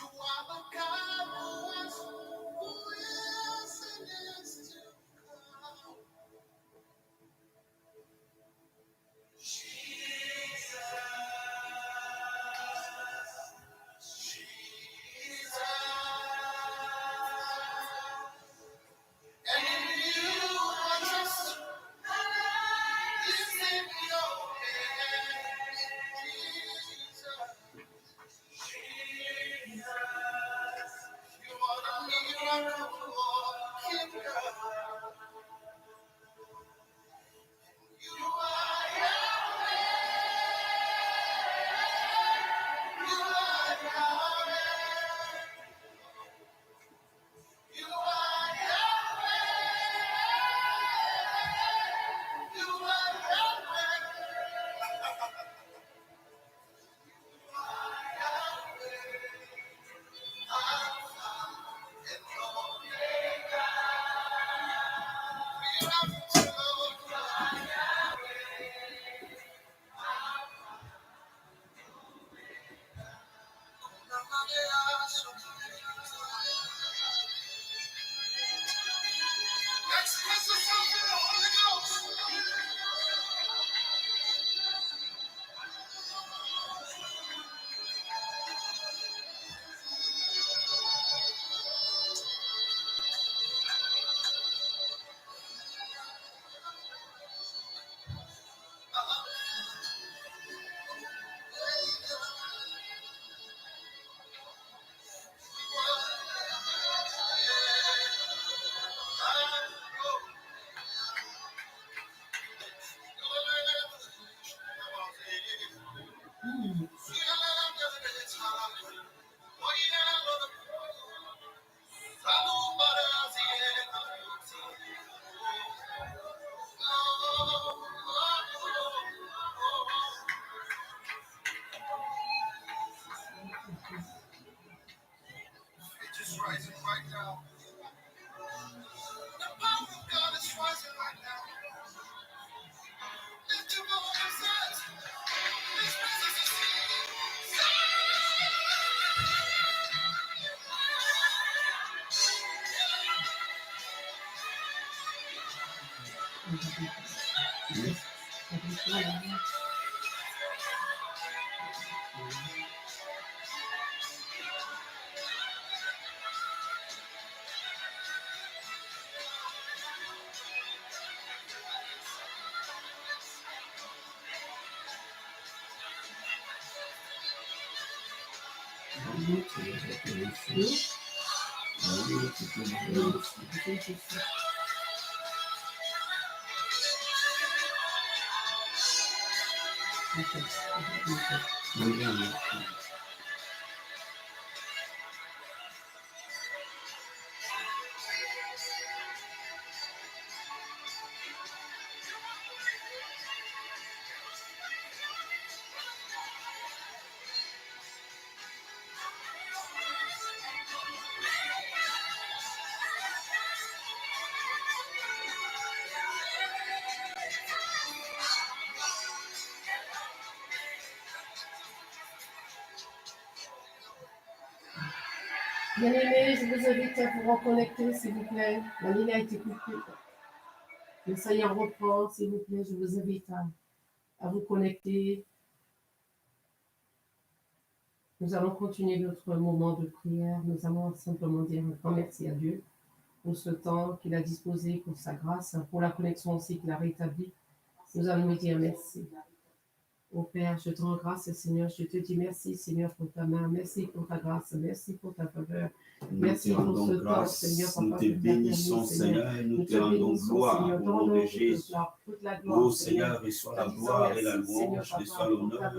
are the God who was, who is, and is to come. Express yourself in the Holy Ghost. It's just rising right now. The power of God is rising right now. Lift your voices. This business is Bien-aimés, je vous invite à vous reconnecter, s'il vous plaît. La ligne a été coupée. Le Seigneur reprend, s'il vous plaît. Je vous invite à vous connecter. Nous allons continuer notre moment de prière. Nous allons simplement dire un grand merci à Dieu pour ce temps qu'il a disposé, pour sa grâce, pour la connexion aussi qu'il a rétablie. Nous allons lui dire merci. Ô Père, je te rends grâce, Seigneur. Je te dis merci, Seigneur, pour ta main. Merci pour ta grâce. Merci pour ta faveur. Merci pour ce temps, Seigneur. Nous te bénissons, Seigneur. Nous te rendons gloire au nom de Jésus. Oh Seigneur, reçois la gloire et la louange, reçois l'honneur.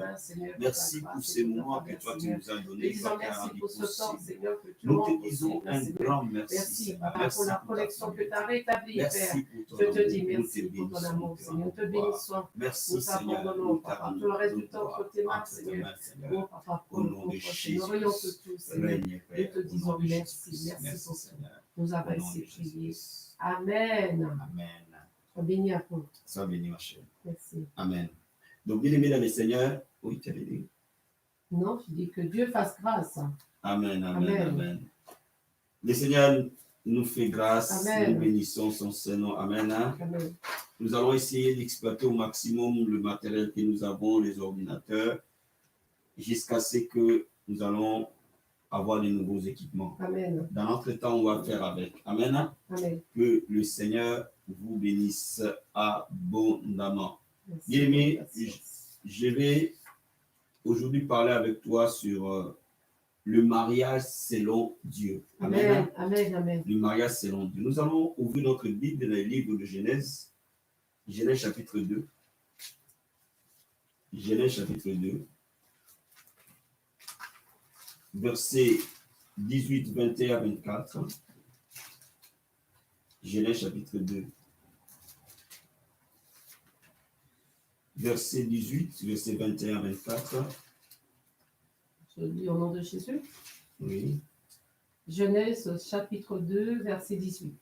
Merci pour ces moments que toi tu nous as donnés, toi qui as rendu possible. Nous te disons un grand merci. Merci pour la connexion que tu as rétablie, Père. Je te dis merci pour ton amour, Seigneur. Nous te bénissons. Merci, Seigneur. Tout le reste du temps entre tes mains, Seigneur. Oh, Papa, au nom de Jésus, nous rions pour tout, Seigneur. Nous te disons merci, merci pour tout. Nous avons ainsi prié. Amen. Amen. Sois béni à toi. Sois béni, ma chère. Merci. Amen. Donc, bien aimé dans le Seigneur, oui, tu avais dit. Non, je dis que Dieu fasse grâce. Amen, amen, amen. Le Seigneur nous fait grâce, Amen. nous bénissons son Saint-Nom. Amen. Amen. Nous allons essayer d'exploiter au maximum le matériel que nous avons, les ordinateurs, jusqu'à ce que nous allons avoir de nouveaux équipements. Amen. Dans notre temps, on va faire avec. Amen. Amen. Que le Seigneur vous bénisse abondamment. Merci. Bien-aimé, je vais aujourd'hui parler avec toi sur le mariage selon Dieu. Amen. Amen. Amen. Le mariage selon Dieu. Nous allons ouvrir notre Bible dans le livre de Genèse. Genèse chapitre 2. Genèse chapitre 2. Versets 18, 21 à 24. Genèse chapitre 2. Verset 18, verset 21 à 24. Je lis au nom de Jésus. Oui. Genèse chapitre 2, verset 18.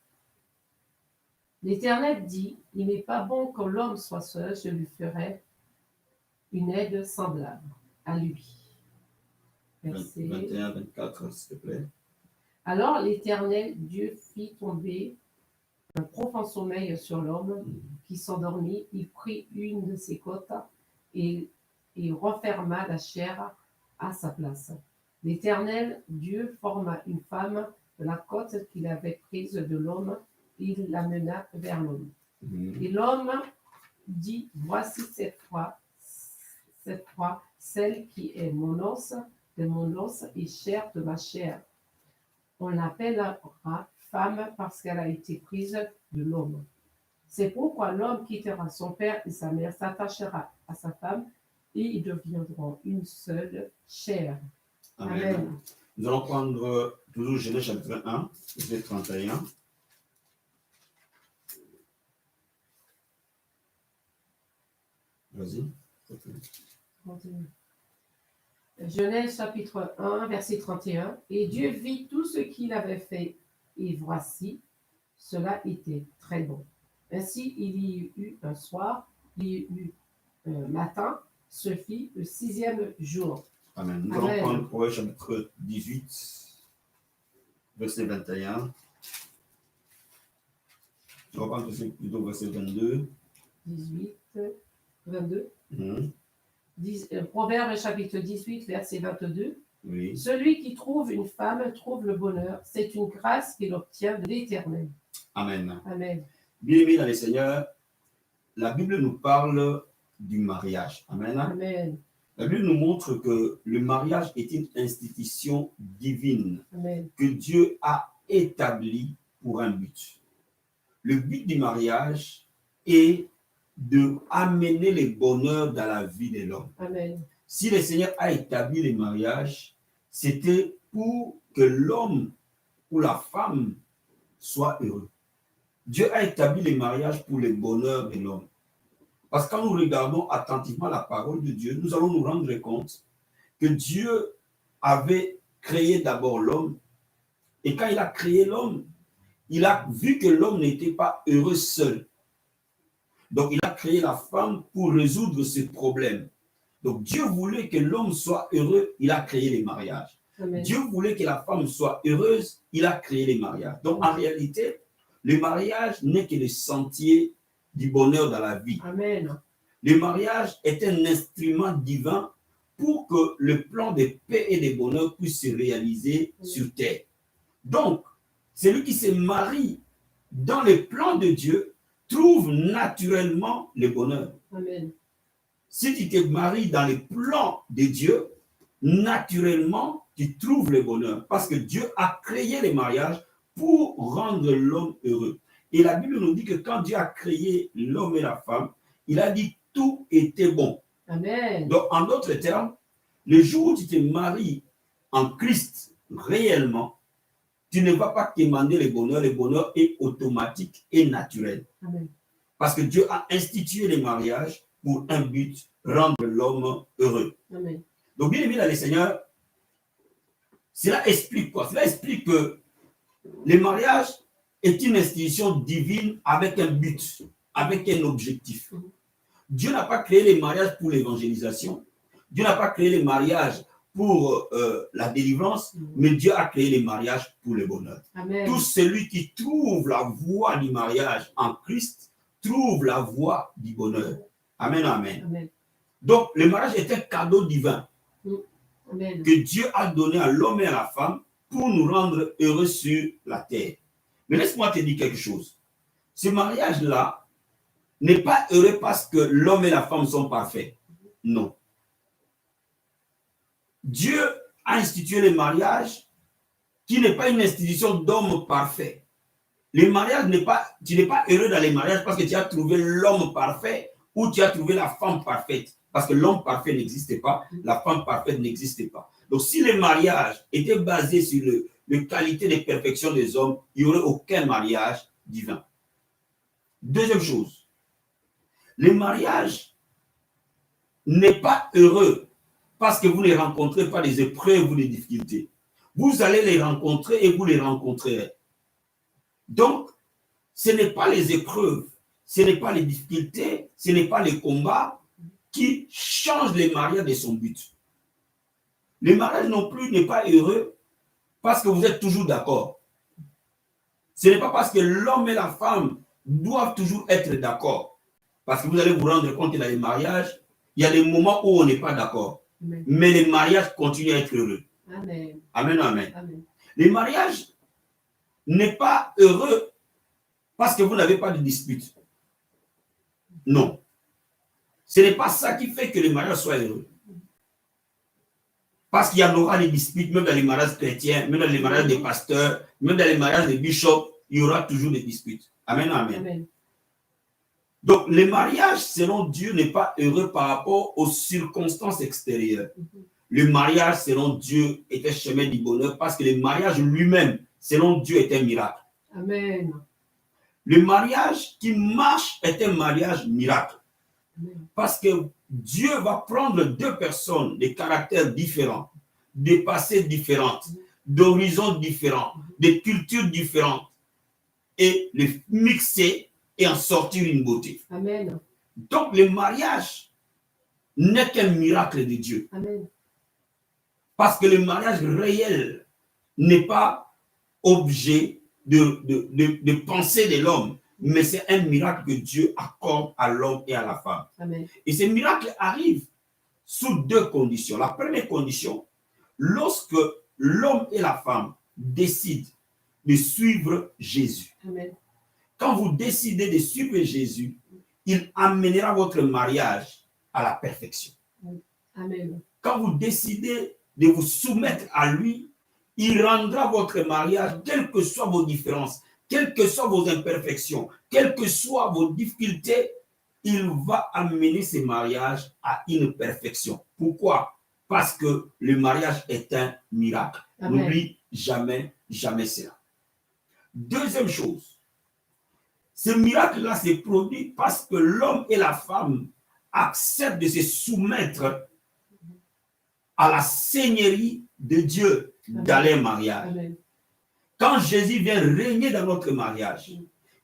L'Éternel dit, il n'est pas bon que l'homme soit seul, je lui ferai une aide semblable à lui. Verset 21, 24, s'il te plaît. Alors l'Éternel Dieu fit tomber un profond sommeil sur l'homme qui s'endormit. Il prit une de ses côtes et referma la chair à sa place. L'Éternel Dieu forma une femme de la côte qu'il avait prise de l'homme. Il l'amena vers l'homme. Et l'homme dit, voici cette fois, celle qui est mon os de mon os et chair de ma chair. On l'appellera femme parce qu'elle a été prise de l'homme. C'est pourquoi l'homme quittera son père et sa mère, s'attachera à sa femme et ils deviendront une seule chair. Amen. Amen. Nous allons prendre toujours Genèse chapitre 1, verset 31. Vas-y. Genèse chapitre 1, verset 31. Et Dieu vit tout ce qu'il avait fait, et voici, cela était très bon. Ainsi, il y eut un soir, il y eut un matin, ce fit le 6e jour. Amen. Nous Amen. allons prendre Proverbe chapitre 18, verset 21. Je vais prendre plutôt verset 22. 18, 22. Mhm. Proverbe chapitre 18, verset 22. Oui. Celui qui trouve une femme trouve le bonheur. C'est une grâce qu'il obtient de l'Éternel. Amen. Amen. Bien-aimés dans le Seigneur, la Bible nous parle du mariage. Amen. Amen. La Bible nous montre que le mariage est une institution divine Amen. que Dieu a établie pour un but. Le but du mariage est de amener le bonheur dans la vie de l'homme. Amen. Si le Seigneur a établi le mariage, c'était pour que l'homme ou la femme soit heureux. Dieu a établi le mariage pour le bonheur de l'homme. Parce que quand nous regardons attentivement la parole de Dieu, nous allons nous rendre compte que Dieu avait créé d'abord l'homme. Et quand il a créé l'homme, il a vu que l'homme n'était pas heureux seul. Donc, il a créé la femme pour résoudre ce problème. Donc, Dieu voulait que l'homme soit heureux, il a créé les mariages. Amen. Dieu voulait que la femme soit heureuse, il a créé les mariages. Donc, en réalité, le mariage n'est que le sentier du bonheur dans la vie. Amen. Le mariage est un instrument divin pour que le plan de paix et de bonheur puisse se réaliser sur terre. Donc, celui qui se marie dans le plan de Dieu trouve naturellement le bonheur. Amen. Si tu te maries dans le plan de Dieu, naturellement, tu trouves le bonheur. Parce que Dieu a créé le mariage pour rendre l'homme heureux. Et la Bible nous dit que quand Dieu a créé l'homme et la femme, il a dit tout était bon. Amen. Donc, en d'autres termes, le jour où tu te maries en Christ réellement, tu ne vas pas demander le bonheur est automatique et naturel. Amen. Parce que Dieu a institué le mariage pour un but, rendre l'homme heureux. Amen. Donc, bien aimé dans le Seigneur, cela explique quoi? Cela explique que le mariage est une institution divine avec un but, avec un objectif. Dieu n'a pas créé les mariages pour l'évangélisation. Dieu n'a pas créé les mariages pour la délivrance, mais Dieu a créé les mariages pour le bonheur. Amen. Tout celui qui trouve la voie du mariage en Christ trouve la voie du bonheur. Amen, amen. Amen. Donc, le mariage est un cadeau divin Amen. que Dieu a donné à l'homme et à la femme pour nous rendre heureux sur la terre. Mais laisse-moi te dire quelque chose. Ce mariage-là n'est pas heureux parce que l'homme et la femme sont parfaits. Non. Dieu a institué le mariage qui n'est pas une institution d'homme parfait. Le mariage n'est pas, tu n'es pas heureux dans les mariages parce que tu as trouvé l'homme parfait ou tu as trouvé la femme parfaite. Parce que l'homme parfait n'existe pas, la femme parfaite n'existe pas. Donc si le mariage était basé sur la qualité de perfection des hommes, il n'y aurait aucun mariage divin. Deuxième chose, le mariage n'est pas heureux parce que vous ne rencontrez pas des épreuves ou des difficultés. Vous allez les rencontrer et vous les rencontrerez. Donc, ce n'est pas les épreuves, ce n'est pas les difficultés, ce n'est pas les combats qui changent le mariage de son but. Le mariage non plus n'est pas heureux parce que vous êtes toujours d'accord. Ce n'est pas parce que l'homme et la femme doivent toujours être d'accord. Parce que vous allez vous rendre compte que dans les mariages, il y a des moments où on n'est pas d'accord. Mais les mariages continuent à être heureux. Amen. Amen, amen. Amen. Le mariage n'est pas heureux parce que vous n'avez pas de dispute. Non. Ce n'est pas ça qui fait que le mariage soit heureux. Parce qu'il y aura des disputes, même dans les mariages chrétiens, même dans les mariages des pasteurs, même dans les mariages des bishops, il y aura toujours des disputes. Amen, amen. Amen. Donc, le mariage, selon Dieu, n'est pas heureux par rapport aux circonstances extérieures. Le mariage, selon Dieu, est un chemin du bonheur parce que le mariage lui-même, selon Dieu, est un miracle. Amen. Le mariage qui marche est un mariage miracle. Amen. Parce que Dieu va prendre deux personnes de caractères différents, de passés différents, d'horizons différents, de cultures différentes et les mixer et en sortir une beauté. Amen. Donc, le mariage n'est qu'un miracle de Dieu. Amen. Parce que le mariage réel n'est pas objet de pensée de l'homme, mais c'est un miracle que Dieu accorde à l'homme et à la femme. Amen. Et ce miracle arrive sous deux conditions. La première condition, lorsque l'homme et la femme décident de suivre Jésus. Amen. Quand vous décidez de suivre Jésus, il amènera votre mariage à la perfection. Amen. Quand vous décidez de vous soumettre à lui, il rendra votre mariage, quelles que soient vos différences, quelles que soient vos imperfections, quelles que soient vos difficultés, il va amener ce mariage à une perfection. Pourquoi? Parce que le mariage est un miracle. N'oublie jamais, jamais cela. Deuxième chose, ce miracle-là se produit parce que l'homme et la femme acceptent de se soumettre à la seigneurie de Dieu dans les mariages. Amen. Quand Jésus vient régner dans notre mariage,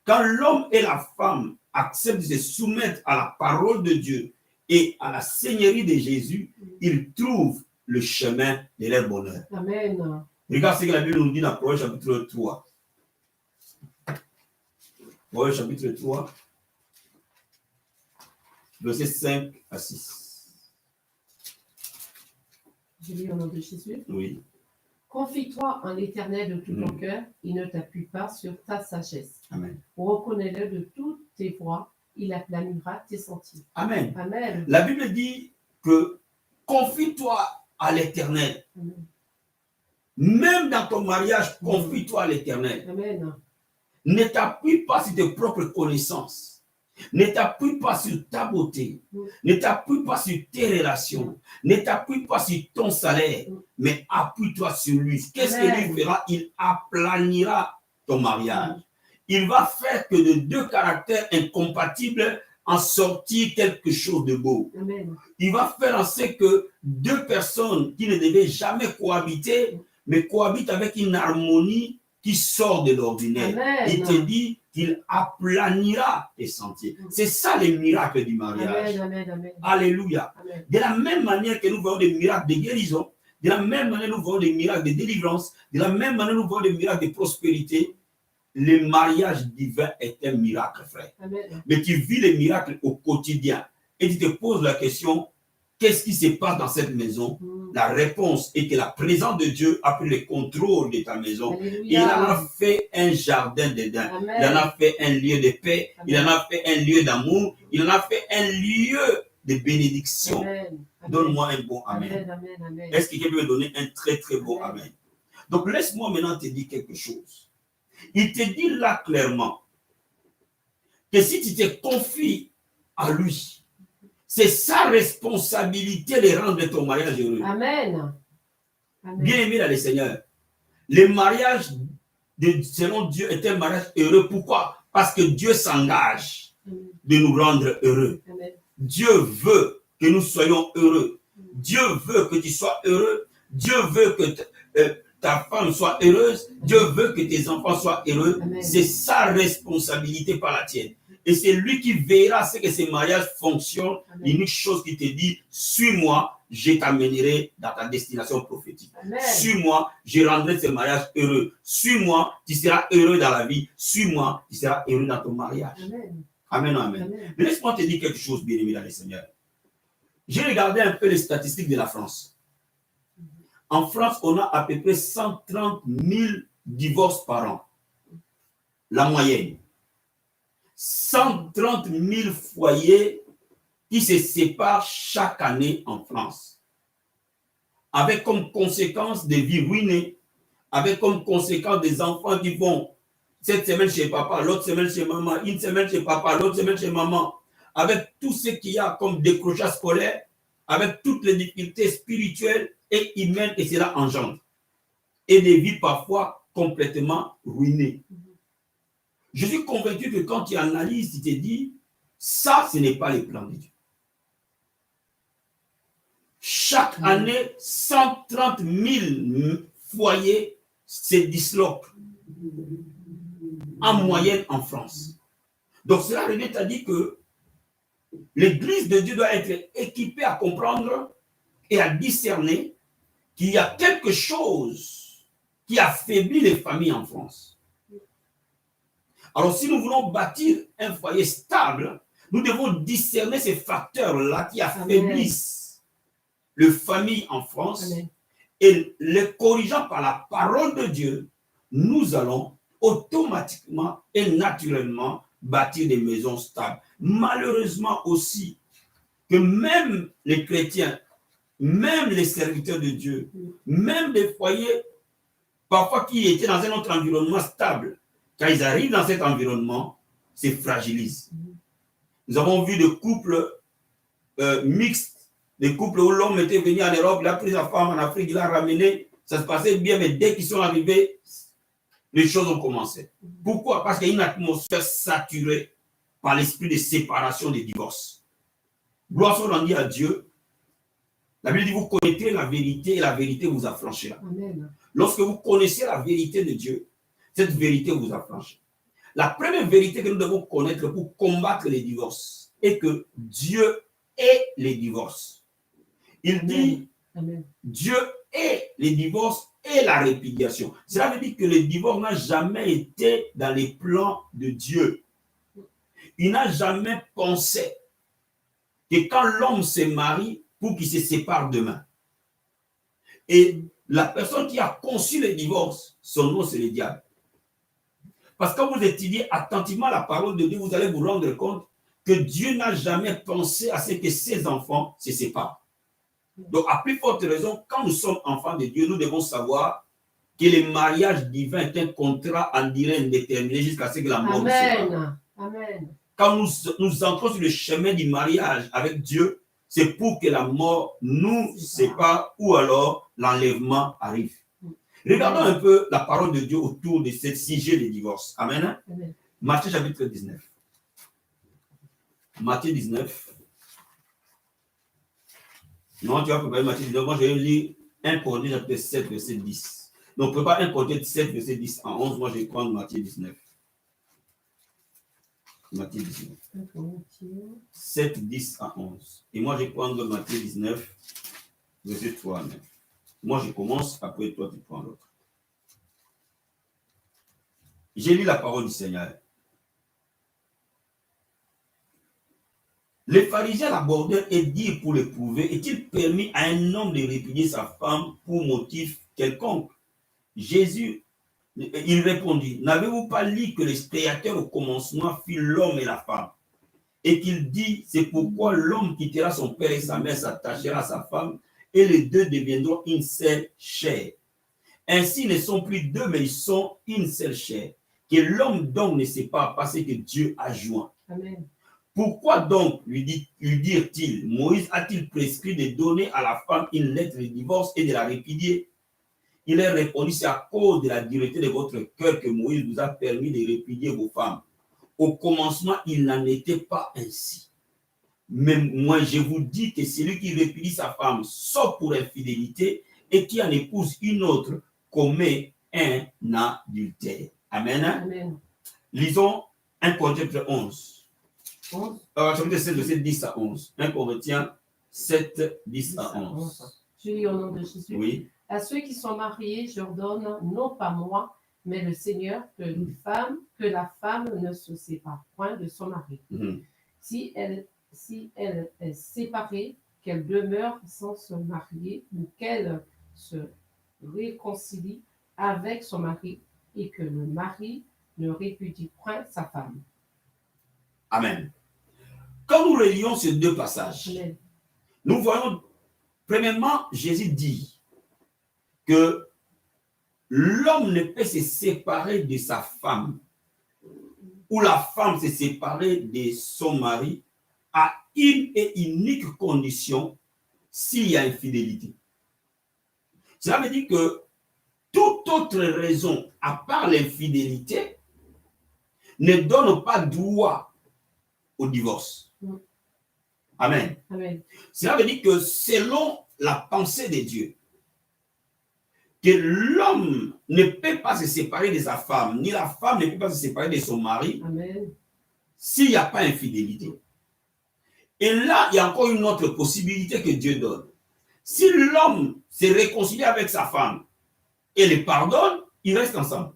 quand l'homme et la femme acceptent de se soumettre à la parole de Dieu et à la seigneurie de Jésus, ils trouvent le chemin de leur bonheur. Amen. Regarde ce que la Bible nous dit dans Proverbe chapitre 3. Proverbe chapitre 3, versets 5 à 6. Je lis au nom de Jésus. Oui. Confie-toi en l'Éternel de tout ton cœur, il ne t'appuie pas sur ta sagesse. Amen. Reconnais-le de toutes tes voies, il aplanira tes sentiers. Amen. Amen. La Bible dit que confie-toi à l'Éternel. Amen. Même dans ton mariage, confie-toi à l'Éternel. Amen. Ne t'appuie pas sur tes propres connaissances. Ne t'appuie pas sur ta beauté. Ne t'appuie pas sur tes relations. Ne t'appuie pas sur ton salaire. Mais appuie-toi sur lui. Qu'est-ce que lui fera? Il aplanira ton mariage. Il va faire que de deux caractères incompatibles en sortir quelque chose de beau. Amen. Il va faire en sorte que deux personnes qui ne devaient jamais cohabiter, mais cohabitent avec une harmonie qui sort de l'ordinaire. Amen. Il te dit qu'il aplanira tes sentiers. C'est ça le miracle du mariage. Amen. Amen. Amen. Alléluia. Amen. De la même manière que nous voyons des miracles de guérison, De la même manière, nous voyons des miracles de délivrance. De la même manière, nous voyons des miracles de prospérité. Le mariage divin est un miracle, frère. Amen. Mais tu vis les miracles au quotidien. Et tu te poses la question, qu'est-ce qui se passe dans cette maison? La réponse est que la présence de Dieu a pris le contrôle de ta maison. Alléluia. Et il en a fait un jardin d'Éden. Amen. Il en a fait un lieu de paix. Amen. Il en a fait un lieu d'amour. Il en a fait un lieu de bénédiction. Amen. Donne-moi un bon amen. Amen. Amen. Amen. Est-ce que quelqu'un peut me donner un très très bon Amen. amen? Donc laisse-moi maintenant te dire quelque chose. Il te dit là clairement que si tu te confies à lui, c'est sa responsabilité de rendre ton mariage heureux. Amen. Amen. Bien aimé dans le Seigneur, le mariage selon Dieu est un mariage heureux. Pourquoi? Parce que Dieu s'engage de nous rendre heureux. Amen. Dieu veut que nous soyons heureux. Dieu veut que tu sois heureux. Dieu veut que ta femme soit heureuse. Dieu veut que tes enfants soient heureux. C'est sa responsabilité, pas la tienne. Et c'est lui qui veillera à ce que ce mariage fonctionne. L'unique chose qui te dit, suis-moi, je t'amènerai dans ta destination prophétique. Suis-moi, je rendrai ce mariage heureux. Suis-moi, tu seras heureux dans la vie. Suis-moi, tu seras heureux dans ton mariage. Amen, amen. Amen. Mais laisse-moi te dire quelque chose, bien-aimé dans le Seigneur. J'ai regardé un peu les statistiques de la France. En France, on a à peu près 130 000 divorces par an. La moyenne. 130 000 foyers qui se séparent chaque année en France. Avec comme conséquence des vies ruinées, avec comme conséquence des enfants qui vont cette semaine chez papa, l'autre semaine chez maman, une semaine chez papa, l'autre semaine chez maman, avec tout ce qu'il y a comme décrochage scolaire, avec toutes les difficultés spirituelles et humaines que cela engendre. Et des vies parfois complètement ruinées. Je suis convaincu que quand tu analyses, tu te dis, ça, ce n'est pas le plan de Dieu. Chaque année, 130 000 foyers se disloquent en moyenne en France. Donc cela revient à dire que l'Église de Dieu doit être équipée à comprendre et à discerner qu'il y a quelque chose qui affaiblit les familles en France. Alors si nous voulons bâtir un foyer stable, nous devons discerner ces facteurs-là qui affaiblissent les familles en France. Amen. Et les corrigeant par la parole de Dieu, nous allons automatiquement et naturellement bâtir des maisons stables. Malheureusement aussi, que même les chrétiens, même les serviteurs de Dieu, même des foyers, parfois qui étaient dans un autre environnement stable, quand ils arrivent dans cet environnement, se fragilisent. Nous avons vu des couples mixtes, des couples où l'homme était venu en Europe, il a pris sa femme en Afrique, il l'a ramené, ça se passait bien, mais dès qu'ils sont arrivés, les choses ont commencé. Pourquoi? Parce qu'il y a une atmosphère saturée par l'esprit de séparation, de divorce. Gloire soit rendue à Dieu. La Bible dit, vous connaîtrez la vérité et la vérité vous affranchira. Amen. Lorsque vous connaissez la vérité de Dieu, cette vérité vous affranchit. La première vérité que nous devons connaître pour combattre les divorces est que Dieu est les divorces. Il dit, Amen. Dieu est les divorces et la répudiation. Cela veut dire que le divorce n'a jamais été dans les plans de Dieu. Il n'a jamais pensé que quand l'homme se marie, pour qu'il se sépare demain. Et la personne qui a conçu le divorce, son nom c'est le diable. Parce que quand vous étudiez attentivement la parole de Dieu, vous allez vous rendre compte que Dieu n'a jamais pensé à ce que ses enfants se séparent. Donc, à plus forte raison, quand nous sommes enfants de Dieu, nous devons savoir que le mariage divin est un contrat en durée indéterminée jusqu'à ce que la mort nous sépare. Amen. Quand nous entrons sur le chemin du mariage avec Dieu, c'est pour que la mort nous sépare ou alors l'enlèvement arrive. Regardons un peu la parole de Dieu autour de ce sujet de divorce. Amen. Amen. Matthieu chapitre 19. Matthieu 19. Non, tu vas préparer Matthieu 19. Moi, je vais lire 1 Corinthiens chapitre 7, verset 10. Donc, prépare 1 Corinthiens 7, verset 10 à 11. Moi, je vais prendre Matthieu 19. Matthieu 19. 7, 10 à 11. Et moi, je vais prendre Matthieu 19, verset 3 à 9. Moi, je commence, après toi, tu prends l'autre. J'ai lu la parole du Seigneur. Les pharisiens l'abordèrent et dirent pour l'éprouver, est-il permis à un homme de répudier sa femme pour motif quelconque? Jésus, il répondit, n'avez-vous pas lu que le Créateur au commencement fit l'homme et la femme? Et qu'il dit, c'est pourquoi l'homme quittera son père et sa mère, s'attachera à sa femme, et les deux deviendront une seule chair. Ainsi, ils ne sont plus deux, mais ils sont une seule chair. Que l'homme donc ne sait pas parce que Dieu a joint. Amen. Pourquoi donc, lui dirent-ils, Moïse a-t-il prescrit de donner à la femme une lettre de divorce et de la répudier? Il leur répondit, c'est à cause de la dureté de votre cœur que Moïse vous a permis de répudier vos femmes. Au commencement, il n'en était pas ainsi. Mais moi, je vous dis que celui qui répudie sa femme, sauf pour infidélité, et qui en épouse une autre, commet un adultère. Amen. Amen. Lisons 1 Corinthiens 11. 11. Chapitre 7, verset 10 à 11. 1 Corinthiens 7, 10 à 11. Je lis au nom de Jésus. Oui. À ceux qui sont mariés, j'ordonne, non pas moi, mais le Seigneur, que la femme ne se sépare point de son mari. Si elle est séparée, qu'elle demeure sans se marier ou qu'elle se réconcilie avec son mari et que le mari ne répudie point sa femme. Amen. Quand nous relions ces deux passages, Amen. Nous voyons, premièrement, Jésus dit que l'homme ne peut se séparer de sa femme ou la femme se séparer de son mari à une et unique condition s'il y a infidélité. Cela veut dire que toute autre raison à part l'infidélité ne donne pas droit au divorce. Amen. Amen. Cela veut dire que selon la pensée de Dieu, que l'homme ne peut pas se séparer de sa femme, ni la femme ne peut pas se séparer de son mari, s'il n'y a pas infidélité. Et là, il y a encore une autre possibilité que Dieu donne. Si l'homme se réconcilie avec sa femme et le pardonne, ils restent ensemble.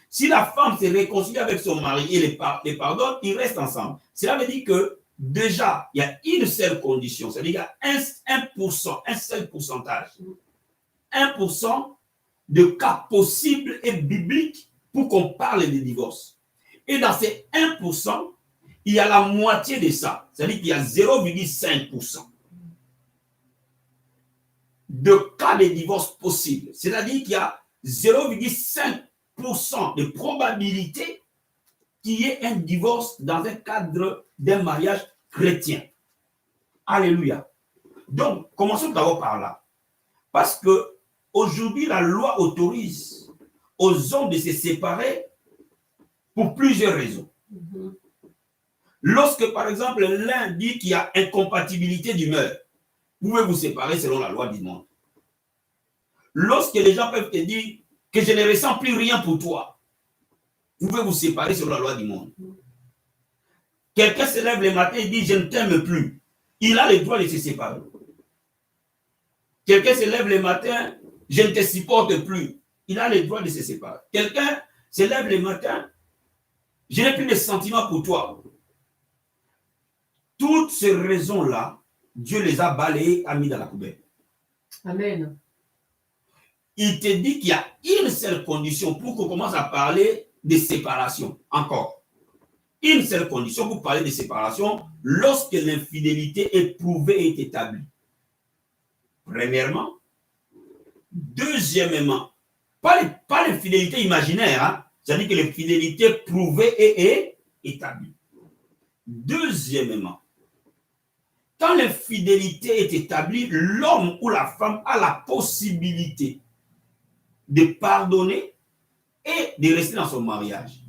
Si la femme se réconcilie avec son mari et les pardonne, ils restent ensemble. Cela veut dire que déjà, il y a une seule condition, c'est-à-dire qu'il y a 1%, un seul pourcentage. 1% de cas possibles et bibliques pour qu'on parle de divorce. Et dans ces 1%, il y a la moitié de ça, c'est-à-dire qu'il y a 0,5% de cas de divorce possibles. C'est-à-dire qu'il y a 0,5% de probabilité qu'il y ait un divorce dans un cadre d'un mariage chrétien. Alléluia. Donc, commençons d'abord par là. Parce que aujourd'hui, la loi autorise aux hommes de se séparer pour plusieurs raisons. Lorsque, par exemple, l'un dit qu'il y a incompatibilité d'humeur, vous pouvez vous séparer selon la loi du monde. Lorsque les gens peuvent te dire que je ne ressens plus rien pour toi, vous pouvez vous séparer selon la loi du monde. Quelqu'un se lève le matin et dit je ne t'aime plus. Il a le droit de se séparer. Quelqu'un se lève le matin, je ne te supporte plus. Il a le droit de se séparer. Quelqu'un se lève le matin, je n'ai plus de sentiments pour toi. Toutes ces raisons-là, Dieu les a balayées, a mis dans la poubelle. Amen. Il te dit qu'il y a une seule condition pour qu'on commence à parler de séparation. Encore. Une seule condition pour parler de séparation lorsque l'infidélité est prouvée et établie. Premièrement. Deuxièmement, pas l'infidélité imaginaire, hein? C'est-à-dire que l'infidélité prouvée et établie. Deuxièmement, quand l'infidélité est établie, l'homme ou la femme a la possibilité de pardonner et de rester dans son mariage.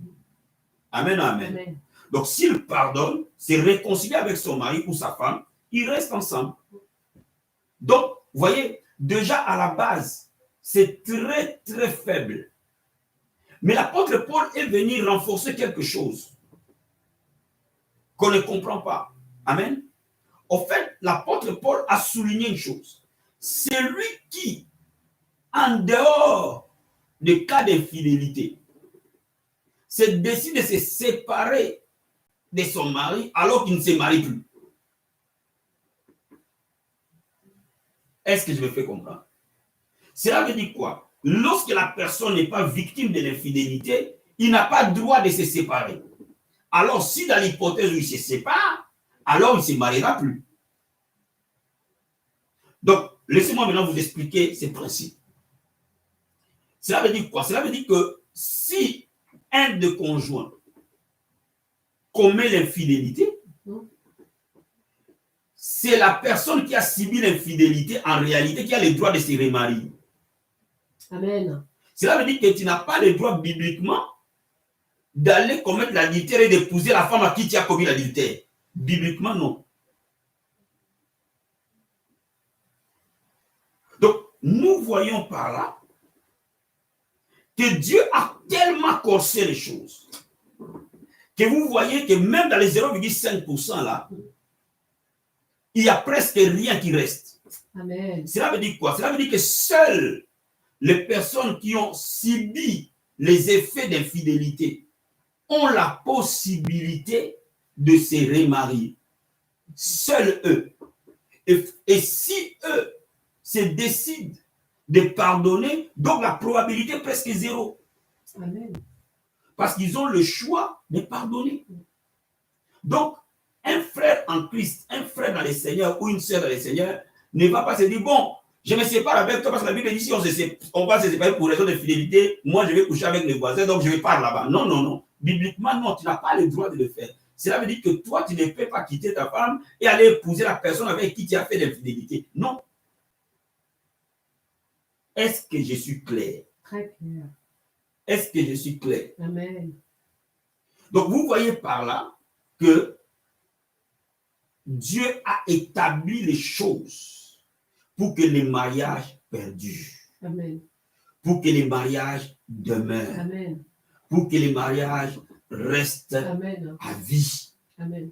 Amen, amen. Amen. Donc, s'il pardonne, se réconcilie avec son mari ou sa femme, ils restent ensemble. Donc, vous voyez, déjà à la base, c'est très, très faible. Mais l'apôtre Paul est venu renforcer quelque chose qu'on ne comprend pas. Amen. En fait, l'apôtre Paul a souligné une chose. Celui qui en dehors des cas d'infidélité, décide de se séparer de son mari alors qu'il ne se marie plus. Est-ce que je me fais comprendre? Cela veut dire quoi? Lorsque la personne n'est pas victime de l'infidélité, il n'a pas le droit de se séparer. Alors, si dans l'hypothèse où il se sépare, alors il ne se mariera plus. Donc, laissez-moi maintenant vous expliquer ces principes. Cela veut dire quoi? Cela veut dire que si un des conjoints commet l'infidélité, c'est la personne qui a subi l'infidélité en réalité qui a le droit de se remarier. Amen. Cela veut dire que tu n'as pas le droit bibliquement d'aller commettre l'adultère et d'épouser la femme à qui tu as commis l'adultère. Bibliquement, non. Donc, nous voyons par là que Dieu a tellement corsé les choses que vous voyez que même dans les 0,5% là, il n'y a presque rien qui reste. Amen. Cela veut dire quoi? Cela veut dire que seules les personnes qui ont subi les effets d'infidélité ont la possibilité de se remarier. Seuls eux. Et si eux se décident de pardonner, donc la probabilité est presque zéro. Amen. Parce qu'ils ont le choix de pardonner. Donc, un frère en Christ, un frère dans le Seigneur ou une sœur dans le Seigneur ne va pas se dire, bon, je me sépare avec toi parce que la Bible dit, si on va se séparer pour raison de fidélité, moi je vais coucher avec les voisins, donc je vais pas là-bas. Non, non, non. Bibliquement, non, tu n'as pas le droit de le faire. Cela veut dire que toi, tu ne peux pas quitter ta femme et aller épouser la personne avec qui tu as fait l'infidélité. Non. Est-ce que je suis clair? Très clair. Est-ce que je suis clair? Amen. Donc, vous voyez par là que Dieu a établi les choses pour que les mariages perdurent. Amen. Pour que les mariages demeurent. Amen. Pour que les mariages restent Amen. à vie. Amen.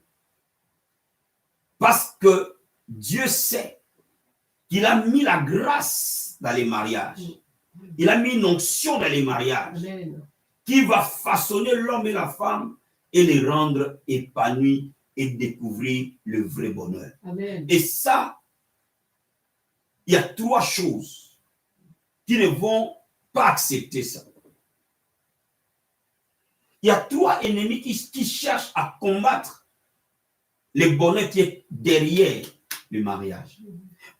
Parce que Dieu sait qu'il a mis la grâce dans les mariages. Il a mis une onction dans les mariages. Amen. Qui va façonner l'homme et la femme et les rendre épanouis et découvrir le vrai bonheur. Amen. Et ça, il y a trois choses qui ne vont pas accepter ça. Il y a trois ennemis qui cherchent à combattre le bonheur qui est derrière le mariage.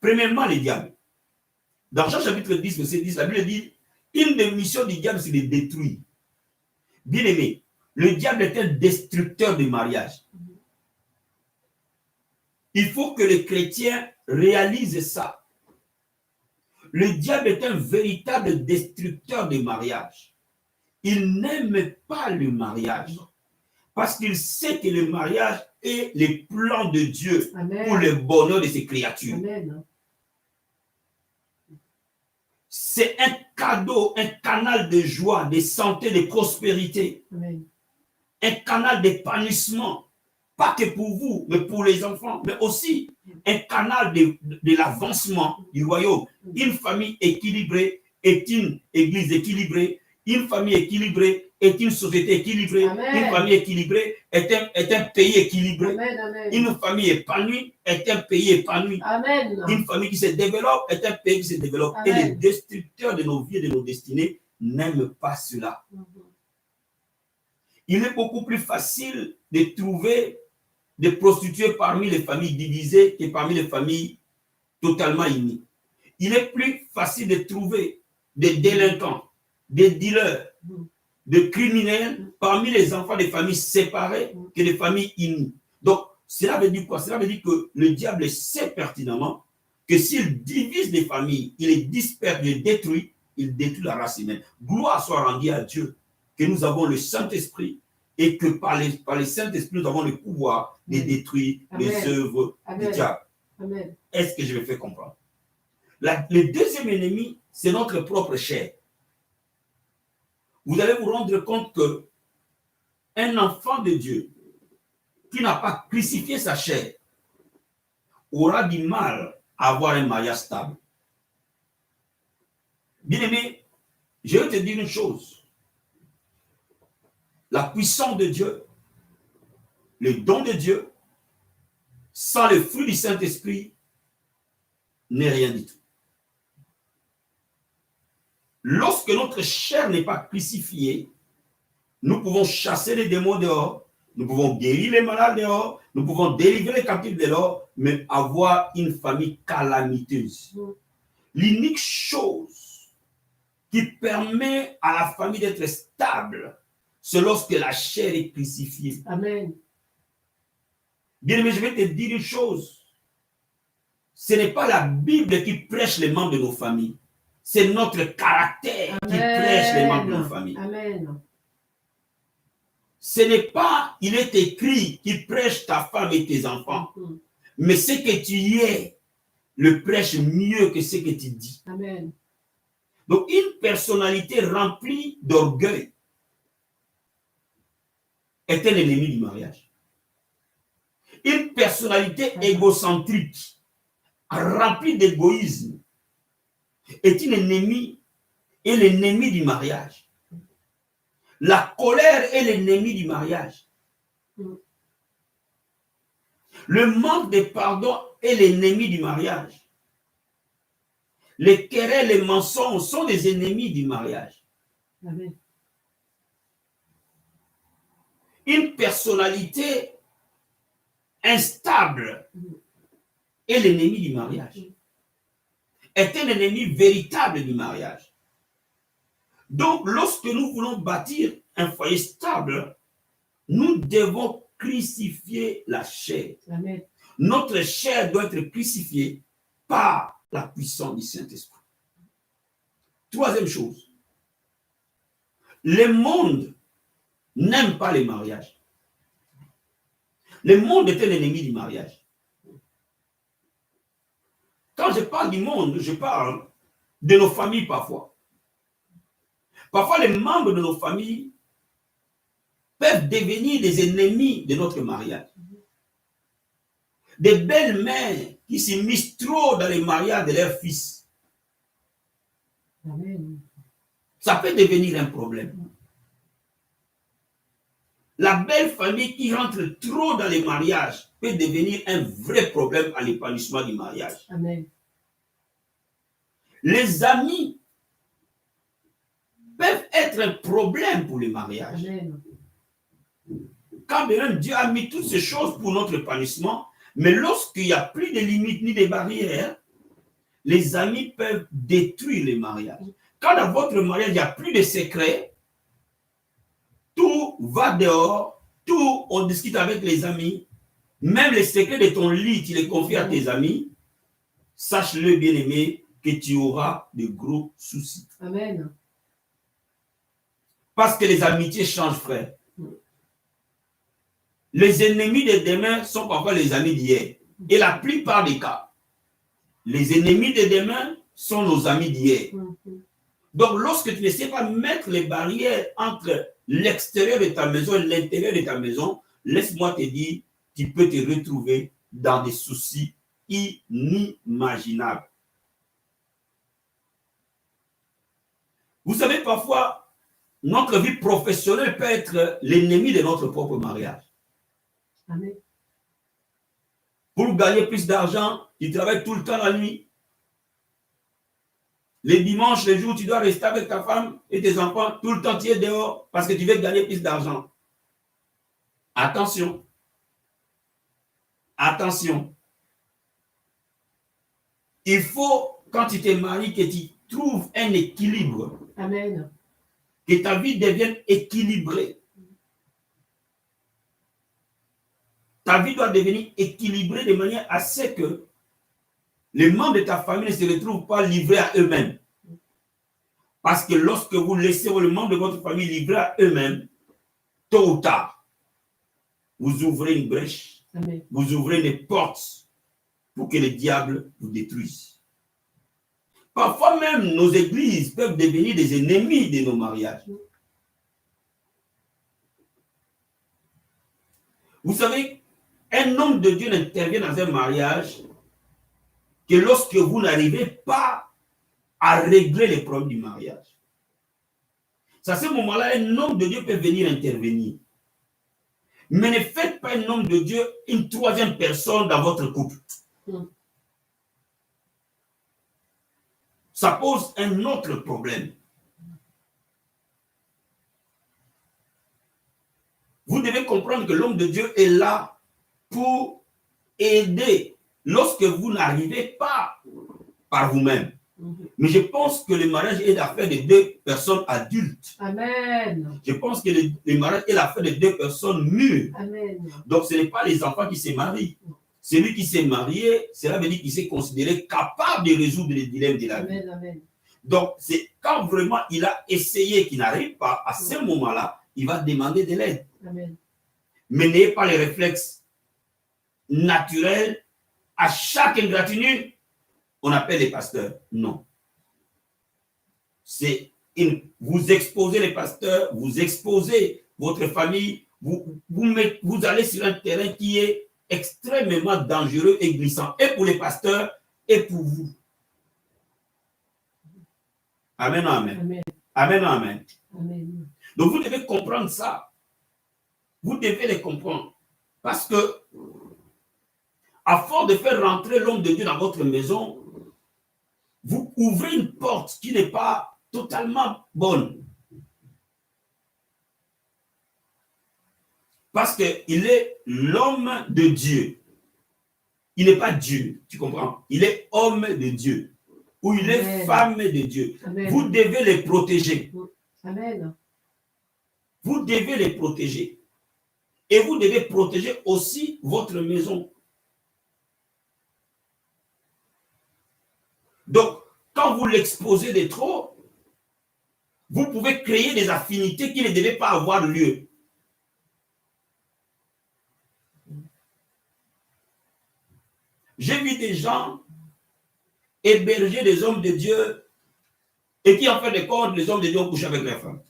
Premièrement, le diable. Dans Jean chapitre 10, verset 10, la Bible dit, une des missions du diable, c'est de détruire. Bien aimé, le diable est un destructeur du mariage. Il faut que les chrétiens réalisent ça. Le diable est un véritable destructeur du mariage. Il n'aime pas le mariage parce qu'il sait que le mariage est le plan de Dieu. Amen. Pour le bonheur de ses créatures. Amen. C'est un cadeau, un canal de joie, de santé, de prospérité. Amen. Un canal d'épanouissement. Pas que pour vous, mais pour les enfants, mais aussi un canal de l'avancement du royaume. Une famille équilibrée est une église équilibrée. Une famille équilibrée est une société équilibrée. Amen. Une famille équilibrée est un pays équilibré. Amen, amen. Une famille épanouie est un pays épanoui. Amen. Une famille qui se développe est un pays qui se développe. Amen. Et les destructeurs de nos vies et de nos destinées n'aiment pas cela. Il est beaucoup plus facile de trouver des prostituées parmi les familles divisées que parmi les familles totalement unies. Il est plus facile de trouver des délinquants, des dealers, des criminels parmi les enfants des familles séparées que des familles unies. Donc, cela veut dire quoi? Cela veut dire que le diable sait pertinemment que s'il divise les familles, il les disperse, il les détruit, il détruit la race humaine. Gloire soit rendue à Dieu que nous avons le Saint-Esprit et que par les Saint-Esprit, nous avons le pouvoir de détruire les œuvres du diable. Est-ce que je me fais comprendre? Le deuxième ennemi, c'est notre propre chair. Vous allez vous rendre compte que un enfant de Dieu qui n'a pas crucifié sa chair aura du mal à avoir un mariage stable. Bien-aimé, je vais te dire une chose. La puissance de Dieu, le don de Dieu, sans le fruit du Saint-Esprit, n'est rien du tout. Lorsque notre chair n'est pas crucifiée, nous pouvons chasser les démons dehors, nous pouvons guérir les malades dehors, nous pouvons délivrer les captifs dehors, mais avoir une famille calamiteuse. L'unique chose qui permet à la famille d'être stable, c'est lorsque la chair est crucifiée. Amen. Bien aimé, je vais te dire une chose. Ce n'est pas la Bible qui prêche les membres de nos familles. C'est notre caractère qui prêche les membres de nos familles. Amen. Ce n'est pas, il est écrit, qui prêche ta femme et tes enfants. Mais ce que tu es, le prêche mieux que ce que tu dis. Amen. Donc, une personnalité remplie d'orgueil est un ennemi du mariage. Une personnalité égocentrique, remplie d'égoïsme, est une ennemie et l'ennemi du mariage. La colère est l'ennemi du mariage. Le manque de pardon est l'ennemi du mariage. Les querelles, les mensonges sont des ennemis du mariage. Amen. Une personnalité instable est l'ennemi du mariage. Est un ennemi véritable du mariage. Donc, lorsque nous voulons bâtir un foyer stable, nous devons crucifier la chair. Amen. Notre chair doit être crucifiée par la puissance du Saint-Esprit. Troisième chose, le monde n'aime pas les mariages. Le monde est un ennemi du mariage. Quand je parle du monde, je parle de nos familles parfois. Parfois, les membres de nos familles peuvent devenir des ennemis de notre mariage. Des belles-mères qui s'immiscent trop dans les mariages de leurs fils. Amen. Ça peut devenir un problème. La belle famille qui rentre trop dans les mariages peut devenir un vrai problème à l'épanouissement du mariage. Amen. Les amis peuvent être un problème pour le mariage. Amen. Quand même Dieu a mis toutes ces choses pour notre épanouissement, mais lorsqu'il n'y a plus de limites ni de barrières, les amis peuvent détruire les mariages. Quand dans votre mariage, il n'y a plus de secrets, tout va dehors, tout, on discute avec les amis, même les secrets de ton lit, tu les confies à tes amis, sache-le bien aimé, que tu auras de gros soucis. Amen. Parce que les amitiés changent, frère. Les ennemis de demain sont parfois les amis d'hier. Et la plupart des cas, les ennemis de demain sont nos amis d'hier. Donc, lorsque tu ne sais pas mettre les barrières entre l'extérieur de ta maison et l'intérieur de ta maison, laisse-moi te dire, tu peux te retrouver dans des soucis inimaginables. Vous savez, parfois, notre vie professionnelle peut être l'ennemi de notre propre mariage. Amen. Pour gagner plus d'argent, tu travailles tout le temps la nuit. Les dimanches, les jours, tu dois rester avec ta femme et tes enfants. Tout le temps, tu es dehors parce que tu veux gagner plus d'argent. Attention. Attention. Il faut, quand tu te maries, que tu trouves un équilibre. Amen. Que ta vie devienne équilibrée. Ta vie doit devenir équilibrée de manière à ce que les membres de ta famille ne se retrouvent pas livrés à eux-mêmes. Parce que lorsque vous laissez les membres de votre famille livrés à eux-mêmes, tôt ou tard, vous ouvrez une brèche, Amen. vous ouvrez des portes pour que le diable vous détruise. Parfois même, nos églises peuvent devenir des ennemis de nos mariages. Vous savez, un homme de Dieu n'intervient dans un mariage que lorsque vous n'arrivez pas à régler les problèmes du mariage. C'est à ce moment-là, un homme de Dieu peut venir intervenir. Mais ne faites pas un homme de Dieu une troisième personne dans votre couple. Ça pose un autre problème. Vous devez comprendre que l'homme de Dieu est là pour aider lorsque vous n'arrivez pas par vous-même. Mais je pense que le mariage est l'affaire de deux personnes adultes. Amen. Je pense que le mariage est l'affaire de deux personnes mûres. Amen. Donc ce n'est pas les enfants qui se marient. Celui qui s'est marié, cela veut dire qu'il s'est considéré capable de résoudre les dilemmes de la vie. Amen. Amen. Donc c'est quand vraiment il a essayé qu'il n'arrive pas, à ce moment-là, il va demander de l'aide. Amen. Mais n'ayez pas les réflexes naturels. À chaque ingratinure, on appelle les pasteurs. Non. Vous exposez les pasteurs, vous exposez votre famille, vous allez sur un terrain qui est extrêmement dangereux et glissant, et pour les pasteurs, et pour vous. Amen, amen. Amen. Amen, amen. Amen. Donc vous devez comprendre ça. Vous devez les comprendre. Parce que, à force de faire rentrer l'homme de Dieu dans votre maison, vous ouvrez une porte qui n'est pas totalement bonne. Parce qu'il est l'homme de Dieu. Il n'est pas Dieu, tu comprends? Il est homme de Dieu. Ou il est Amen. femme de Dieu. Amen. Vous devez les protéger. Amen. Vous devez les protéger. Et vous devez protéger aussi votre maison. Donc, quand vous l'exposez de trop, vous pouvez créer des affinités qui ne devaient pas avoir lieu. J'ai vu des gens héberger des hommes de Dieu et qui, en fin de compte, les hommes de Dieu ont couché avec leurs femmes.